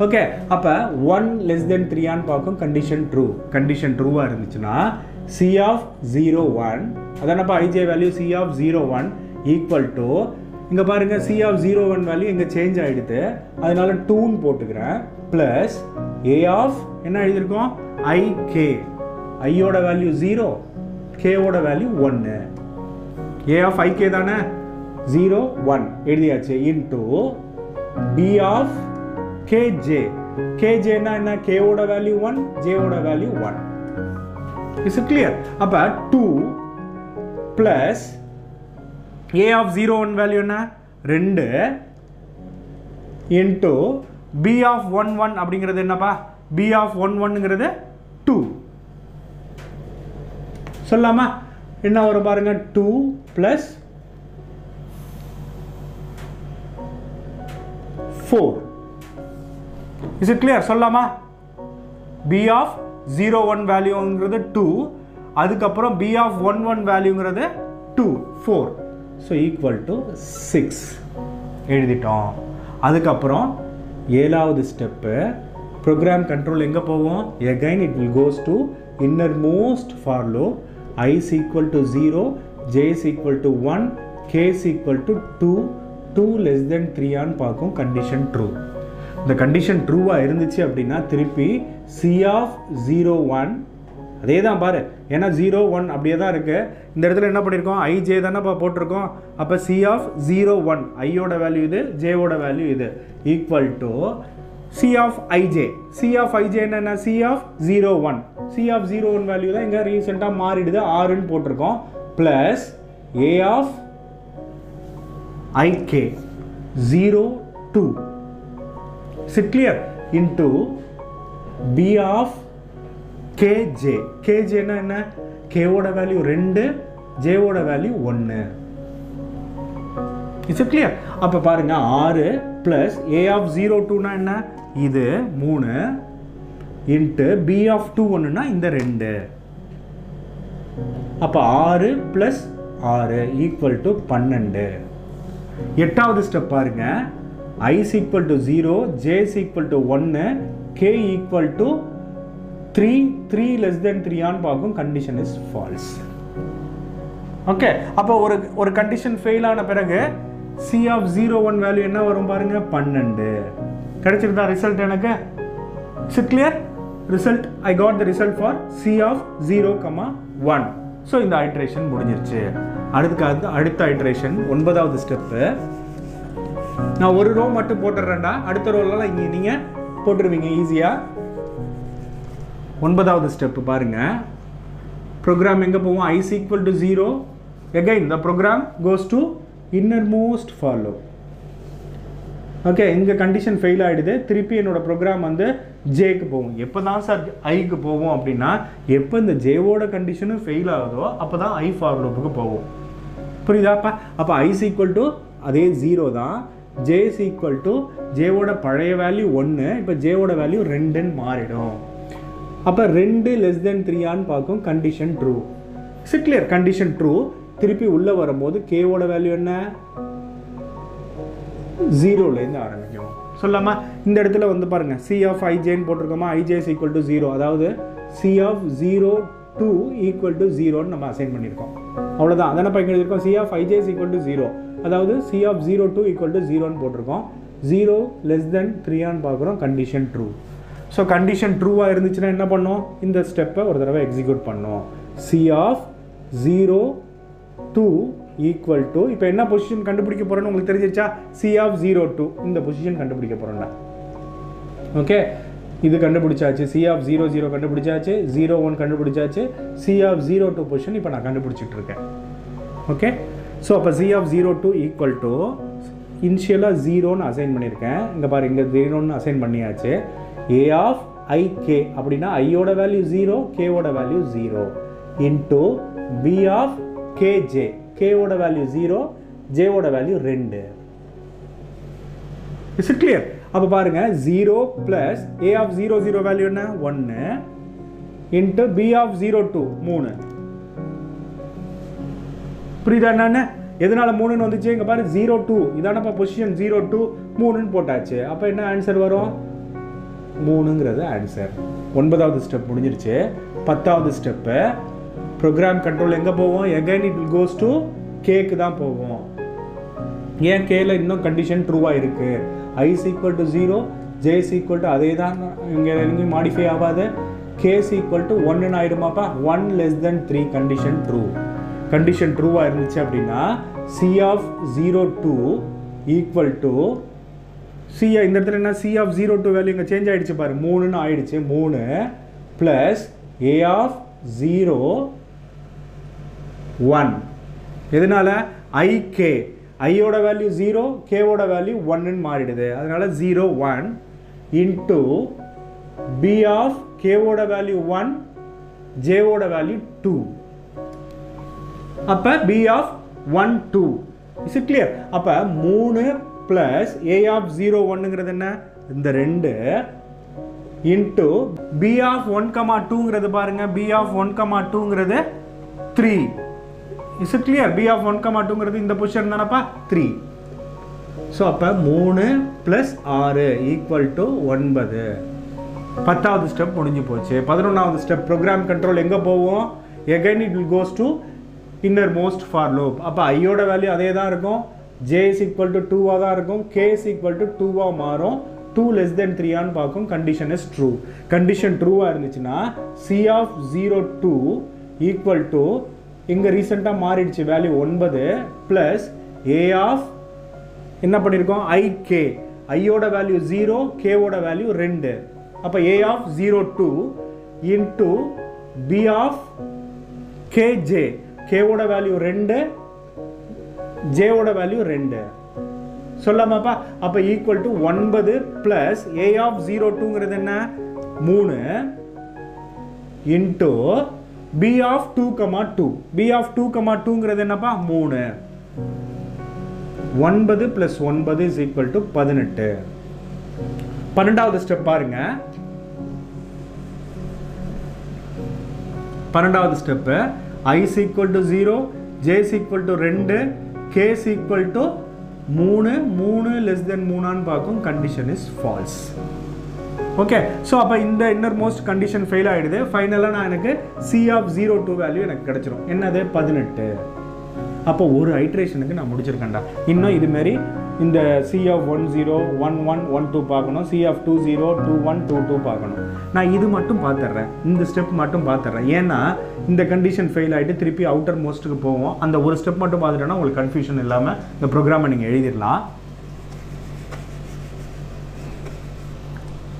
ஓகே, அப்போ 1 < 3 பார்க்கும். Condition true. கண்டிஷன் ட்ரூவாக இருந்துச்சுன்னா C(0(1) அதானப்பா ij வேல்யூ C(0(1) = இங்கே பாருங்கள் C(0(1) வேல்யூ இங்கே சேஞ்ச் ஆகிடுது, அதனால 2ன்னு போட்டுக்கிறேன், ப்ளஸ் a என்ன எழுதியிருக்கோம்? ik. ஐயோட வேல்யூ 0, கேவோட வேல்யூ 1. a(ik) தானே? 0 1 எழுதியாச்சு. Into b(kj). kj என்ன? k-ஓட வேல்யூ 1, j-ஓட வேல்யூ 1. Is it clear? அப்போ 2 ப்ளஸ் a(0(1) வேல்யூ என்ன? 2 இன்டூ b(11) அப்படிங்கிறது என்னப்பா? b(11)ங்கிறது 2. சொல்லாமா? என்ன வரும் பாருங்க? 2 + 4. Is it clear? சொல்லாமா? b(0(1) வேல்யூங்கிறது 2, அதுக்கப்புறம் b(11) வேல்யூங்கிறது 2, 4. ஸோ = 6 எழுதிட்டோம். அதுக்கப்புறம் 7வது ஸ்டெப்பு ப்ரோக்ராம் கண்ட்ரோல் எங்கே போவோம்? Again it will goes to innermost for loop. i = 0, j = 1, k = 2, 2 < 3 பார்க்கும். Condition true. இந்த கண்டிஷன் ட்ரூவாக இருந்துச்சு அப்படின்னா திருப்பி C(0(1) அதே தான் பாரு, ஏன்னா 0 1 அப்படியே தான் இருக்குது. இந்த இடத்துல என்ன பண்ணியிருக்கோம்? ij தானேப்பா போட்டிருக்கோம். அப்போ C(0(1) ஐயோட வேல்யூ இது, ஜேவோட வேல்யூ இது, = C(ij). C(ij) என்னென்ன? C(0(1). C(0(1) வேல்யூ தான் இங்கே ரீசெண்டாக மாறிடுது, 6ன்னு போட்டிருக்கோம், plus a(ik) 0 2. Is it clear? Into b(kj). kj என்ன? k ஓட வேல்யூ 2, j ஓட வேல்யூ 1. Is it clear? அப்போ பாருங்க 6 ப்ளஸ் a(0(2) என்ன? இது 3 இன்ட்டு b(21) இந்த 2. அப்போ 6 + 6 = 12. 8வது ஸ்டெப் பாருங்க. i = 0, j = 1, k = 3, 3 < 3 பார்க்கும். Condition is false. ஓகே, அப்போ ஒரு கண்டிஷன் ஃபெயில் ஆன பிறகு C(0(1) வேல்யூ என்ன வரும் பாருங்க? 12 கிடைச்சிருந்தா ரிசல்ட் எனக்கு. Is it clear? Result I got the result for C(0(1). So இந்த ஐட்ரேஷன் முடிஞ்சிருச்சு. அடுத்த ஐட்ரேஷன் 9வது ஸ்டெப்பு. நான் ஒரு ரோ மட்டும் போட்டுறேன்டா, அடுத்த ரோலாம் இங்கே நீங்கள் போட்டுருவீங்க ஈஸியாக. 9வது ஸ்டெப்பு பாருங்க. ப்ரோக்ராம் எங்கே போவோம்? i = 0. again the program goes to innermost for loop. Okay, இங்கே கண்டிஷன் ஃபெயில் ஆகிடுது, திருப்பி என்னோட ப்ரோக்ராம் வந்து ஜேக்கு போகும். எப்போ தான் சார் ஐக்கு போவோம் அப்படின்னா, எப்போ இந்த ஜேவோட கண்டிஷனும் ஃபெயில் ஆகுதோ அப்போ தான் ஐ ஃபார் லூப்புக்கு போகும். புரியுதாப்பா? அப்போ i = அதே 0 தான், j = ஜேவோட பழைய வேல்யூ 1, இப்போ ஜேவோட வேல்யூ 2ன்னு மாறிடும். அப்போ 2 < 3 பார்க்கும். Condition true. Is it clear? Condition true. திருப்பி உள்ளே வரும்போது கேவோட வேல்யூ என்ன? 0லேருந்து ஆரம்பிக்கும். சொல்லாமா? இந்த இடத்துல வந்து பாருங்க, C(ij) போட்டிருக்கோமா? ij = 0, அதாவது C(0(2) = 0ன்னு நம்ம அசைன் பண்ணியிருக்கோம். அவ்வளோதான். அதான பையன் எழுதியிருக்கோம். C(ij) = 0, அதாவது C(0(2) = 0ன்னு போட்டிருக்கோம். 0 < 3 பார்க்குறோம். Condition true. ஸோ கண்டிஷன் ட்ரூவாக இருந்துச்சுன்னா என்ன பண்ணோம்? இந்த ஸ்டெப்பை ஒரு தடவை எக்ஸிக்யூட் பண்ணோம். C(0(2) = இப்போ என்ன பொசிஷன் கண்டுபிடிக்க போகிறோன்னு உங்களுக்கு தெரிஞ்சிச்சா? C(0(2) இந்த பொசிஷன் கண்டுபிடிக்க போகிறோம்னா. ஓகே, இது கண்டுபிடிச்சாச்சு. C(0(0) கண்டுபிடிச்சாச்சு, 0 1 கண்டுபிடிச்சாச்சு, C(0(2) பொசிஷன் இப்போ நான் கண்டுபிடிச்சிட்டு இருக்கேன். ஓகே, ஸோ அப்போ சி ஆஃப் 0 ஈக்குவல் டு இனிஷியலாக 0ன்னு அசைன் பண்ணியிருக்கேன். இங்கே பாரு, இங்கே 0ன்னு அசைன் பண்ணியாச்சு. ஏ ஆஃப் ஐகே அப்படின்னா ஐயோட வேல்யூ 0, கேவோட value 0 into B of KJ, கேவோட வேல்யூ 0, ஜேவோட வேல்யூ 2. Is it clear? அப்போ பாருங்க 0 பிளஸ் ஏ ஆஃப் 0 வேல்யூ என்ன 1 இன்ட்டு பி ஆஃப் 02 3. புரியுதா என்னன்னு? எதனால 3ன்னு வந்துச்சு? இங்கே பாரு 02 இதானப்பா பொசிஷன், 02 3ன்னு போட்டாச்சு. அப்போ என்ன ஆன்சர் வரும்? 3ங்கிறது ஆன்சர். 9வது ஸ்டெப் முடிஞ்சிருச்சு. 10வது ஸ்டெப்பு ப்ரோக்ராம் கண்ட்ரோல் எங்கே போவோம்? Again it will goes to கேக்கு தான் போவோம். ஏன் கேல இன்னும் கண்டிஷன் ட்ரூவாக இருக்குது. I is equal to 0, J is equal to அதே தான் இங்கே எங்கேயும் மாடிஃபை ஆகாது. K is equal to 1ன்னு ஆகிடுமாப்பா. 1 less than 3 condition true. Condition ட்ரூவாக இருந்துச்சு அப்படின்னா C of 02 equal to C, இந்த இடத்துல என்ன C of 02 வேல்யூ இங்கே சேஞ்ச் ஆகிடுச்சு பாரு, 3ன்னு ஆகிடுச்சு. 3 ப்ளஸ் A of 0 1. எதனால? IK, ஐயோட வேல்யூ 0, கேவோட வேல்யூ 1ன்னு மாறிடுது. அதனால 0 1 இன்டூ பி ஆஃப் கேவோட வேல்யூ 1, ஜேவோட வேல்யூ 2. அப்போ B of 1 2. Is it clear? அப்போ 3 பிளஸ் ஏ ஆஃப் 0 1ங்கிறது என்ன? இந்த 2 இன்டூ பி ஆஃப் 1,2ங்கிறது பாருங்க, பி ஆஃப் 1,2ங்கிறது 3. Is it clear? B of 1,2ங்கிறது இந்த பொசிஷன் தானப்பா 3. ஸோ அப்போ 3 ப்ளஸ் 6 ஈக்குவல் டு 9. 10வது ஸ்டெப் முடிஞ்சு போச்சு. 11வது ஸ்டெப் ப்ரோக்ராம் கண்ட்ரோல் எங்கே போவோம்? Again it will goes to inner most for loop. அப்போ ஐயோட வேல்யூ அதே தான் இருக்கும், ஜே இஸ் ஈக்குவல் டு 2வாக தான் இருக்கும், கே இஸ் ஈக்குவல் டு 2வாக மாறும். 2 less than 3ஆன்னு பார்க்கும். Condition is true. கண்டிஷன் ட்ரூவாக இருந்துச்சுன்னா சி ஆஃப் 02 ஈக்குவல் டு இங்கே ரீசெண்டாக மாறிடுச்சு வேல்யூ 9 ப்ளஸ் ஏ ஆஃப் என்ன பண்ணியிருக்கோம்? ஐகே, ஐயோட வேல்யூ 0, கேவோட வேல்யூ 2. அப்போ A of 02 into B of KJ, கேவோட வேல்யூ 2, ஜேவோட வேல்யூ 2 சொல்லாமாப்பா. அப்போ equal to 9 plus A of 02ங்கிறது என்ன 3 into B of 2,2. B of 2,2ங்கிறது என்னப்பா 3. 9 plus 9 is equal to 18. 12வது ஸ்டெப் பாருங்க. 12வது step I is equal to 0, J is equal to 2, K is equal to 3. 3 less than 3ஆன்னு பார்க்கும். Condition is false. Okay, so அப்போ இந்த இன்னர் மோஸ்ட் கண்டிஷன் ஃபெயில் ஆகிடுது. ஃபைனலாக நான் எனக்கு சி ஆஃப் 02 வேல்யூ எனக்கு கிடச்சிரும். என்னது 18. அப்போ ஒரு ஐட்ரேஷனுக்கு நான் முடிச்சிருக்கேன்டா. இன்னும் இதுமாரி இந்த சி ஆஃப் 10 11 12 பார்க்கணும், சி ஆஃப் 20 21 22 பார்க்கணும். நான் இது மட்டும் பார்த்துட்றேன், இந்த ஸ்டெப் மட்டும் பார்த்துட்றேன். ஏன்னா இந்த கண்டிஷன் ஃபெயில் ஆகிட்டு திருப்பி அவுட்டர் மோஸ்ட்டுக்கு போவோம். அந்த ஒரு ஸ்டெப் மட்டும் பார்த்துட்டோன்னா உங்களுக்கு கன்ஃபியூஷன் இல்லாமல் இந்த ப்ரோக்ராமை நீங்கள் எழுதிடலாம்.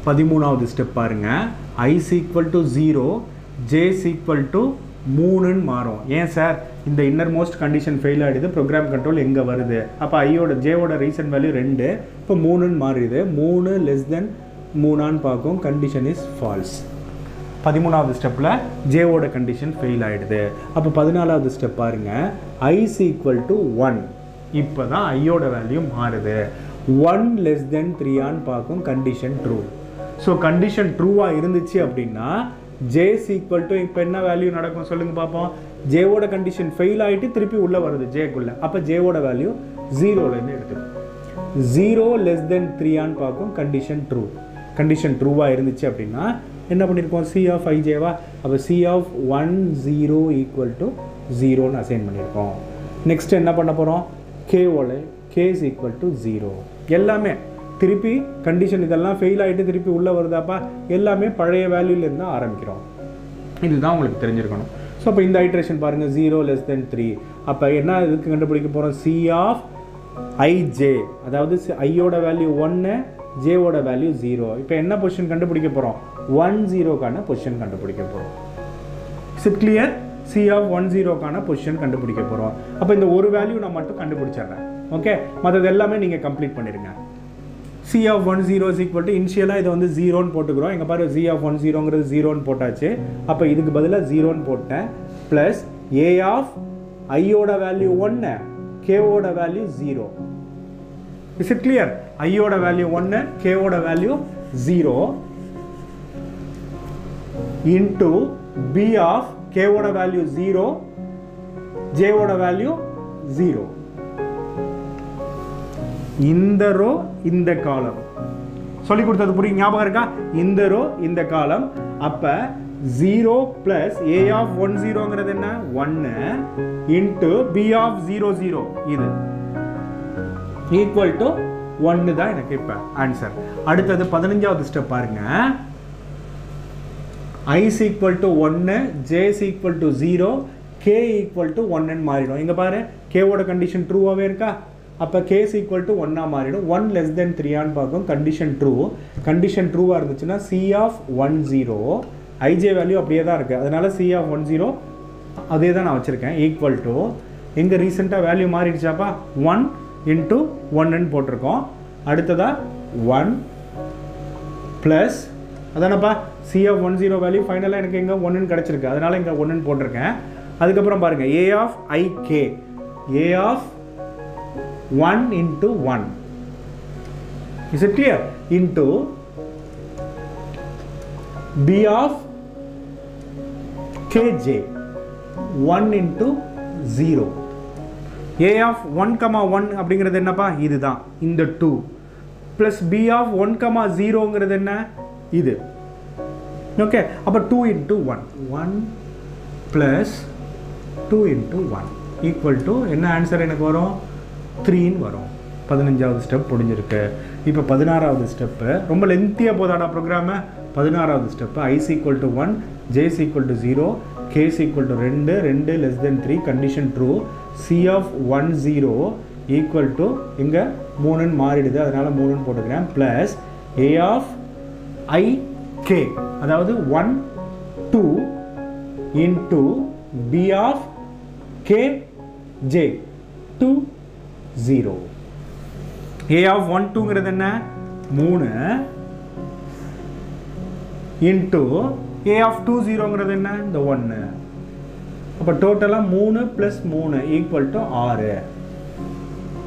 13வது ஸ்டெப் பாருங்க. I is equal to 0, J is equal to 3ன்னு மாறும். ஏன் சார்? இந்த இன்னர் மோஸ்ட் கண்டிஷன் ஃபெயில் ஆகிடுது, ப்ரோக்ராம் கண்ட்ரோல் எங்கே வருது? அப்போ ஐயோட ஜேவோட ரீசன்ட் வேல்யூ 2, இப்போ 3ன்னு மாறிடுது. 3 less than 3ஆன்னு பார்க்கும். Condition is false. 13வது ஸ்டெப்பில் ஜேவோட கண்டிஷன் ஃபெயில் ஆகிடுது. அப்போ 14வது ஸ்டெப் பாருங்க. I is equal to 1. இப்போ தான் ஐயோட வேல்யூ மாறுது. 1 less than 3ஆன்னு பார்க்கும். Condition true. ஸோ கண்டிஷன் ட்ரூவாக இருந்துச்சு அப்படின்னா ஜே இஸ் ஈக்குவல் டு இப்போ என்ன வேல்யூ நடக்கும் சொல்லுங்கள் பார்ப்போம். ஜேவோட கண்டிஷன் ஃபெயில் ஆகிட்டு திருப்பி உள்ளே வருது ஜேக்குள்ளே. அப்போ ஜேவோட வேல்யூ 0லேருந்து எடுத்துக்கும். 0 less than 3ஆன்னு பார்க்கும். Condition true. கண்டிஷன் ட்ரூவாக இருந்துச்சு அப்படின்னா என்ன பண்ணியிருக்கோம்? சி ஆஃப் ஐஜேவா? அப்போ சி ஆஃப் 1 0 ஈக்குவல் டு 0ன்னு அசைன் பண்ணியிருக்கோம். நெக்ஸ்ட் என்ன பண்ண போகிறோம்? கேவோட கே இஸ் ஈக்குவல் டு 0. எல்லாமே திருப்பி கண்டிஷன் இதெல்லாம் ஃபெயில் ஆகிட்டு திருப்பி உள்ளே வருதாப்பா? எல்லாமே பழைய வேல்யூலேருந்து தான் ஆரம்பிக்கிறோம். இதுதான் உங்களுக்கு தெரிஞ்சிருக்கணும். ஸோ அப்போ இந்த ஐட்ரேஷன் பாருங்கள், 0 less than 3. அப்போ என்ன இதுக்கு கண்டுபிடிக்க போகிறோம்? சி ஆஃப் ஐஜே, அதாவது ஐயோட வேல்யூ 1, ஜேவோட வேல்யூ 0. இப்போ என்ன பொசிஷன் கண்டுபிடிக்க போகிறோம்? 1 0க்கான பொசிஷன் கண்டுபிடிக்க போகிறோம். Is it clear? C of 10 position கண்டுபிடிக்க போகிறோம். அப்போ இந்த ஒரு வேல்யூ நான் மட்டும் கண்டுபிடிச்சிடுறேன். ஓகே, மற்றது எல்லாமே நீங்கள் கம்ப்ளீட் பண்ணிடுங்க. C of 10 is equal to இனிஷியலாக இதை வந்து 0ன்னு போட்டுக்கிறோம். எங்கள் பாரு C of 10ங்கிறது 0ன்னு போட்டாச்சு. அப்போ இதுக்கு பதிலாக 0ன்னு போட்டேன். ப்ளஸ் A of ஐயோட வேல்யூ 1, Kவோட வேல்யூ 0. Is it clear? ஐயோட வேல்யூ 1, Kவோட வேல்யூ 0 into B of Kவோட வேல்யூ 0, Jவோட வேல்யூ 0. இந்த ரோ இந்த காலம் சொல்லி கொடுத்தது புரியும், ஞாபகம் இருக்கா? இந்த ரோ இந்த காலம். அப்ப 0 plus A of 10ங்கிறது என்ன? 1 into B of 00 இது equal to 1 தான் எனக்கு இப்ப ஆன்சர். அடுத்தது 15வது ஸ்டெப் பாருங்க. I is equal to 1, J is equal to 0, K equal to 1 ன்னு மாறிடும். இங்க பாரு K ஓட கண்டிஷன் ட்ரூவாவே இருக்கா? அப்போ k is equal to 1 மாறிடும். 1 less than 3 ஆன்னு பார்க்கும். Condition true. கண்டிஷன் ட்ரூவாக இருந்துச்சுன்னா C of 10 ij வேல்யூ அப்படியே தான் இருக்குது. அதனால C of 10 அதே தான் நான் வச்சுருக்கேன். ஈக்குவல் டு எங்கே ரீசெண்டாக வேல்யூ மாறிடுச்சாப்பா? 1 into 1ன்னு போட்டிருக்கோம். அடுத்ததாக 1 ப்ளஸ் அதானப்பா C of 10 வேல்யூ ஃபைனலாக எனக்கு எங்கே 1ன்னு கிடச்சிருக்கு. அதனால் இங்கே 1ன்னு போட்டிருக்கேன். அதுக்கப்புறம் பாருங்கள் A of ik, A of 1 into 1. Is it clear? Into B of kj, 1 into 0. A of 1, அப்படிங்கிறது என்னப்பா? இதுதான் இந்த 2 plus B of 1, 0ங்கிறது என்ன? இது. ஓகே, அப்போ 2 into 1, 1 plus 2 into 1 equal to என்ன ஆன்சர் எனக்கு வரும்? 3ன்னு வரும். 15வது ஸ்டெப் முடிஞ்சிருக்கு. இப்போ 16வது ஸ்டெப்பு ரொம்ப லென்த்தியாக போதாடா ப்ரோக்ராமு. 16வது step I is equal to 1, J is equal to 0, K is equal to 2, 2 less than 3, condition true. C of 10 equal to இங்கே 3ன்னு மாறிடுது, அதனால் 3ன்னு போட்டுக்கிறேன். Plus A of I K, அதாவது 1, 2 into B of K J, 2, 0. A of 1, 2ங்கிறது என்ன? 3 into A of 2, 0ங்கிறது என்ன? இந்த 1. அப்போ டோட்டலாக 3 + 3 ஈக்குவல் டு 6.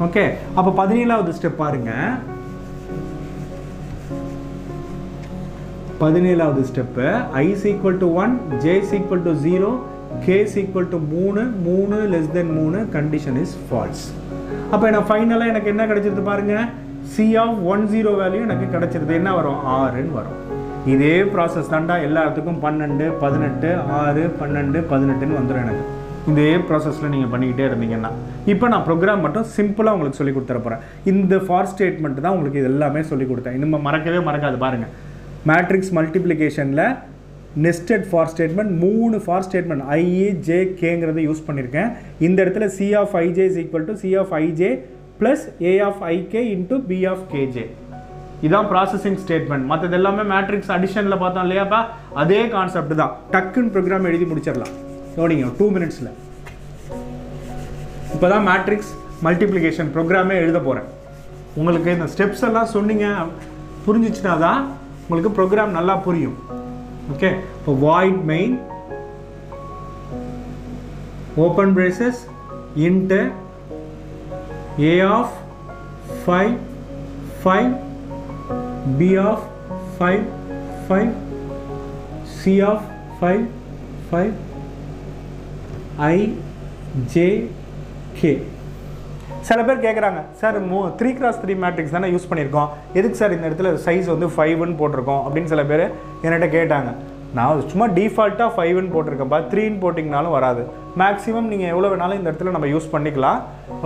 ஓகே, அப்போ 17வது ஸ்டெப் பாருங்க. 17வது step I is equal to 1, J is equal to 0, K is equal to 3, 3 less than 3, condition is false. அப்போ நான் ஃபைனலாக எனக்கு என்ன கிடைச்சிருது பாருங்க. C of 10 வேல்யூ எனக்கு கிடைச்சிருது. என்ன வரும்? 6ன்னு வரும். இதே ப்ராசஸ் தாண்டா எல்லாத்துக்கும் 12, 18, 6, 12, 18ன்னு வந்துடும் எனக்கு. இதே ப்ராசஸில் நீங்கள் பண்ணிக்கிட்டே இருந்தீங்கன்னா இப்போ நான் ப்ரோக்ராம் மட்டும் சிம்பிளாக உங்களுக்கு சொல்லி கொடுத்துட போகிறேன். இந்த ஃபார் ஸ்டேட்மெண்ட் தான் உங்களுக்கு இது எல்லாமே சொல்லி கொடுத்தேன். நம்ம மறக்கவே மறக்காது பாருங்கள். மேட்ரிக்ஸ் மல்டிப்ளிகேஷனில் nested for statement 3 for statement I, J, Kங்கிறத யூஸ் பண்ணியிருக்கேன். இந்த இடத்துல C of ij is equal to C of ij plus A of ik into B of kj. இதான் ப்ராசஸிங் ஸ்டேட்மெண்ட். மற்றது எல்லாமே மேட்ரிக்ஸ் அடிஷனில் பார்த்தோம் இல்லையாப்பா, அதே கான்செப்ட் தான். டக்குன்னு ப்ரோக்ராம் எழுதி முடிச்சிடலாம். நோடிங்க 2 மினிட்ஸில். இப்போ தான் மேட்ரிக்ஸ் மல்டிப்ளிகேஷன் ப்ரோக்ராமே எழுத போகிறேன். உங்களுக்கு இந்த ஸ்டெப்ஸ் எல்லாம் சொன்னீங்க புரிஞ்சிச்சுனா தான் உங்களுக்கு ப்ரோக்ராம் நல்லா புரியும். ஓகே, இப்போ void main open braces int A of 5, 5, B of 5, 5, C of 5, 5, I, J, K. சில பேர் கேட்குறாங்க, சார் 3x3 மேட்ரிக்ஸ் தானே யூஸ் பண்ணியிருக்கோம், எதுக்கு சார் இந்த இடத்துல சைஸ் வந்து 5ன்னு போட்டிருக்கோம் அப்படின்னு சில பேர் என்கிட்ட கேட்டாங்க. நான் சும்மா டிஃபால்ட்டாக 5ன்னு போட்டிருக்கேன்ப்பா, 3ன்னு போட்டிங்கனாலும் வராது. மேக்ஸிமம் நீங்கள் எவ்வளோ வேணாலும் இந்த இடத்துல நம்ம யூஸ் பண்ணிக்கலாம்.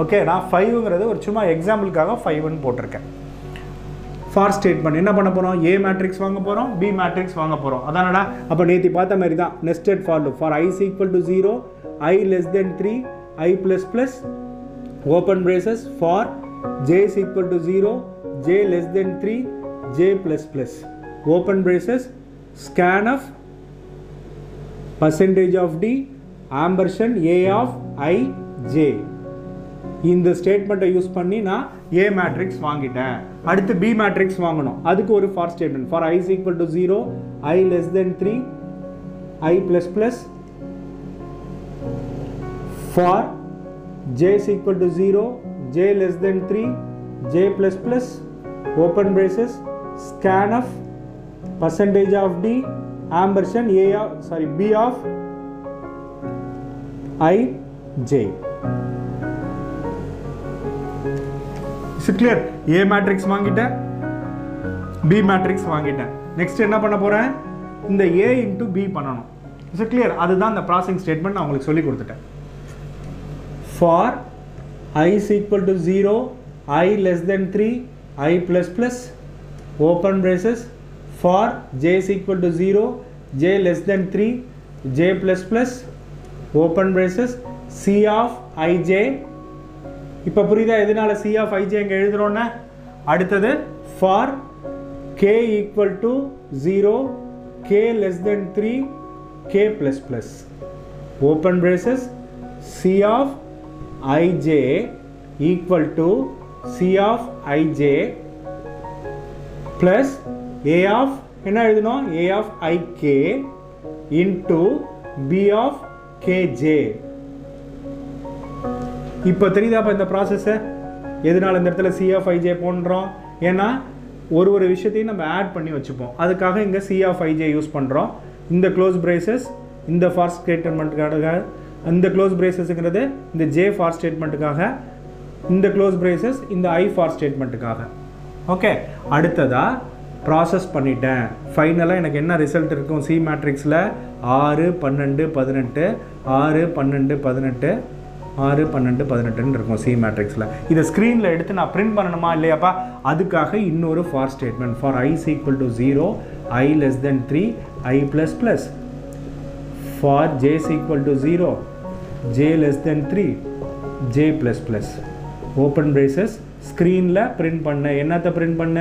ஓகே, நான் 5ங்கிறது ஒரு சும்மா எக்ஸாம்பிளுக்காக 5ன்னு போட்டிருக்கேன். ஃபார் ஸ்டேட்மெண்ட் என்ன பண்ண போகிறோம்? A மேட்ரிக்ஸ் வாங்க போகிறோம், B மேட்ரிக்ஸ் வாங்க போகிறோம். அதானடா. அப்போ நேற்று பார்த்த மாதிரி தான் nested for loop. For I is equal to 0, I less than 3, I plus plus open braces. For J is equal to 0, J less than 3, J plus plus open braces. Scan of percentage of D, ampersand A of I J. இந்த ஸ்டேட்மெண்ட்டை யூஸ் பண்ணி நான் ஏ மேட்ரிக்ஸ் வாங்கிட்டேன். அடுத்து பி மேட்ரிக்ஸ் வாங்கணும். அதுக்கு ஒரு for statement. For I is equal to 0, I less than 3, I plus plus. For j is equal to 0, j less than 3, j plus plus, open braces, scan of percentage of d, ampersand a of, sorry, b of I j. Is it clear? A matrix வாங்கிட்டேன், B matrix வாங்கிட்டேன். நெக்ஸ்ட் என்ன பண்ண போறேன்? இந்த A into B பண்ணணும். Is it clear? அதுதான் அந்த ப்ராசஸிங் ஸ்டேட்மெண்ட் நான் உங்களுக்கு சொல்லி கொடுத்துட்டேன். For I is equal to 0, I less than 3, I plus plus, open braces. For j is equal to 0, j less than 3, j plus plus, open braces. C of ij. இப்போ புரியுதா எதனால C of ij இங்க எழுதுறோம்னா? அடுத்தது for k equal to 0, k less than 3, k plus plus, open braces. C of ij equal to C of ij plus A of என்ன எழுதணும்? A of ik into B of kj. இப்போ தெரியுதாப்பா இந்த ப்ராசஸ்? எதனால இந்த இடத்துல C of ij போடுறோம்? ஏன்னா ஒரு விஷயத்தையும் நம்ம ஆட் பண்ணி வச்சுப்போம். அதுக்காக இங்கே C of ij யூஸ் பண்ணுறோம். இந்த க்ளோஸ் பிரேசஸ் இந்த ஃபார் ஸ்டேட்மெண்ட்டுக்காக, இந்த க்ளோஸ் பிரேசஸ்ங்கிறது இந்த j ஃபார் ஸ்டேட்மெண்ட்டுக்காக, இந்த க்ளோஸ் பிரேசஸ் இந்த I ஃபார் ஸ்டேட்மெண்ட்டுக்காக. ஓகே, அடுத்ததாக ப்ராசஸ் பண்ணிட்டேன். ஃபைனலாக எனக்கு என்ன ரிசல்ட் இருக்கும்? சி மேட்ரிக்ஸில் 6, 12, 18, 6, 12, 18, 6, 12, 18 இருக்கும் சி மேட்ரிக்ஸில். இதை ஸ்க்ரீனில் எடுத்து நான் பிரிண்ட் பண்ணணுமா இல்லையாப்பா? அதுக்காக இன்னொரு for statement. For I is equal to 0, I less than 3, I plus plus. For j is equal to 0, j less than 3, j plus plus. Open braces. ஸ்க்ரீனில் பிரிண்ட் பண்ண என்னத்தை பிரிண்ட் பண்ண?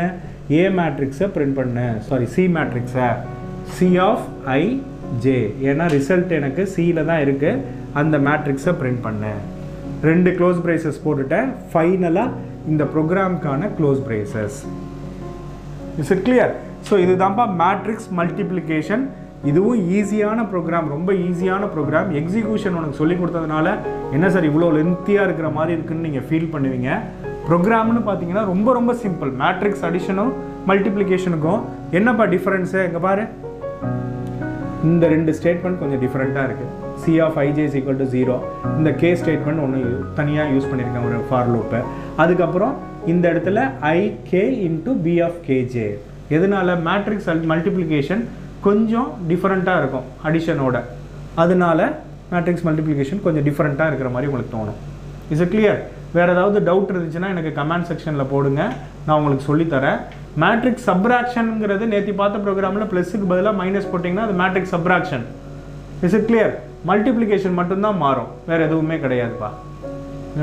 A மேட்ரிக்ஸை பிரிண்ட் பண்ண, சாரி C மேட்ரிக்ஸை, C of I j. ஏன்னா ரிசல்ட் எனக்கு Cயில் தான் இருக்குது. அந்த மேட்ரிக்ஸை பிரிண்ட் பண்ண. 2 க்ளோஸ் பிரேசஸ் போட்டுட்டேன். ஃபைனலாக இந்த ப்ரோக்ராம்க்கான close braces. Is it clear? So இதுதான்ப்பா மேட்ரிக்ஸ் மல்டிப்ளிகேஷன். இதுவும் ஈஸியான ப்ரோக்ராம், ரொம்ப ஈஸியான ப்ரோக்ராம். எக்ஸிக்யூஷன் உனக்கு சொல்லி கொடுத்ததுனால என்ன சார் இவ்வளோ லென்த்தியாக இருக்கிற மாதிரி இருக்குன்னு நீங்கள் ஃபீல் பண்ணுவீங்க. ப்ரோக்ராம்னு பார்த்தீங்கன்னா ரொம்ப ரொம்ப சிம்பிள். மேட்ரிக்ஸ் அடிஷனும் மல்டிப்ளிகேஷனுக்கும் என்னப்பா டிஃப்ரென்ஸு? எங்கே பாரு, இந்த 2 ஸ்டேட்மெண்ட் கொஞ்சம் டிஃப்ரெண்ட்டாக இருக்குது. C of ij is equal to 0. இந்த k ஸ்டேட்மெண்ட் ஒன்று தனியாக யூஸ் பண்ணியிருக்கேன் ஒரு ஃபார் லூப்பை. அதுக்கப்புறம் இந்த இடத்துல ik into b of kj. எதனால? மேட்ரிக்ஸ் மல்டிப்ளிகேஷன் கொஞ்சம் டிஃப்ரெண்ட்டாக இருக்கும் அடிஷனோட. அதனால மேட்ரிக்ஸ் மல்டிப்ளிகேஷன் கொஞ்சம் டிஃப்ரெண்ட்டாக இருக்கிற மாதிரி உங்களுக்கு தோணும். Is it clear? வேறு ஏதாவது டவுட் இருந்துச்சுன்னா எனக்கு கமெண்ட் செக்ஷனில் போடுங்க, நான் உங்களுக்கு சொல்லித்தரேன். மேட்ரிக்ஸ் சப்ராக்ஷனுங்கிறது நேற்று பார்த்த ப்ரோக்ராமில் ப்ளஸுக்கு பதிலாக மைனஸ் போட்டிங்கன்னா அது matrix subtraction. Is it clear? Multiplication மட்டும்தான் மாறும், வேறு எதுவுமே கிடையாதுப்பா.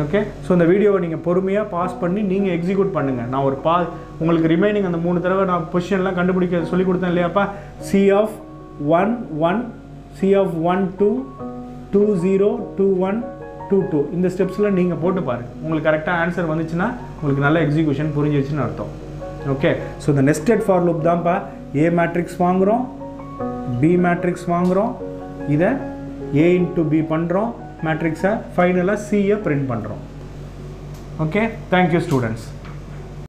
ஓகே, ஸோ இந்த வீடியோவை நீங்கள் பொறுமையாக பாஸ் பண்ணி நீங்கள் எக்ஸிக்யூட் பண்ணுங்கள். நான் ஒரு உங்களுக்கு ரிமைனிங் அந்த 3 தடவை நான் பொசிஷன்லாம் கண்டுபிடிக்க சொல்லி கொடுத்தேன் இல்லையாப்பா? C of 1, 1, C of 1, 2, 2, 0, 2, 1, 2, 2. இந்த ஸ்டெப்ஸில் நீங்கள் போட்டு பாருங்கள். உங்களுக்கு கரெக்டாக ஆன்சர் வந்துச்சுன்னா உங்களுக்கு நல்ல எக்ஸிக்யூஷன் புரிஞ்சிச்சுன்னு அர்த்தம். ஓகே, ஸோ இந்த நெஸ்டட் ஃபார் லூப் தான்ப்பா. A மேட்ரிக்ஸ் வாங்குகிறோம், B மேட்ரிக்ஸ் வாங்குகிறோம், இதை A into B பண்ணுறோம் மேட்ரிக்ஸை, ஃபைனலாக Cயை பிரிண்ட் பண்ணுறோம். Okay, thank you students.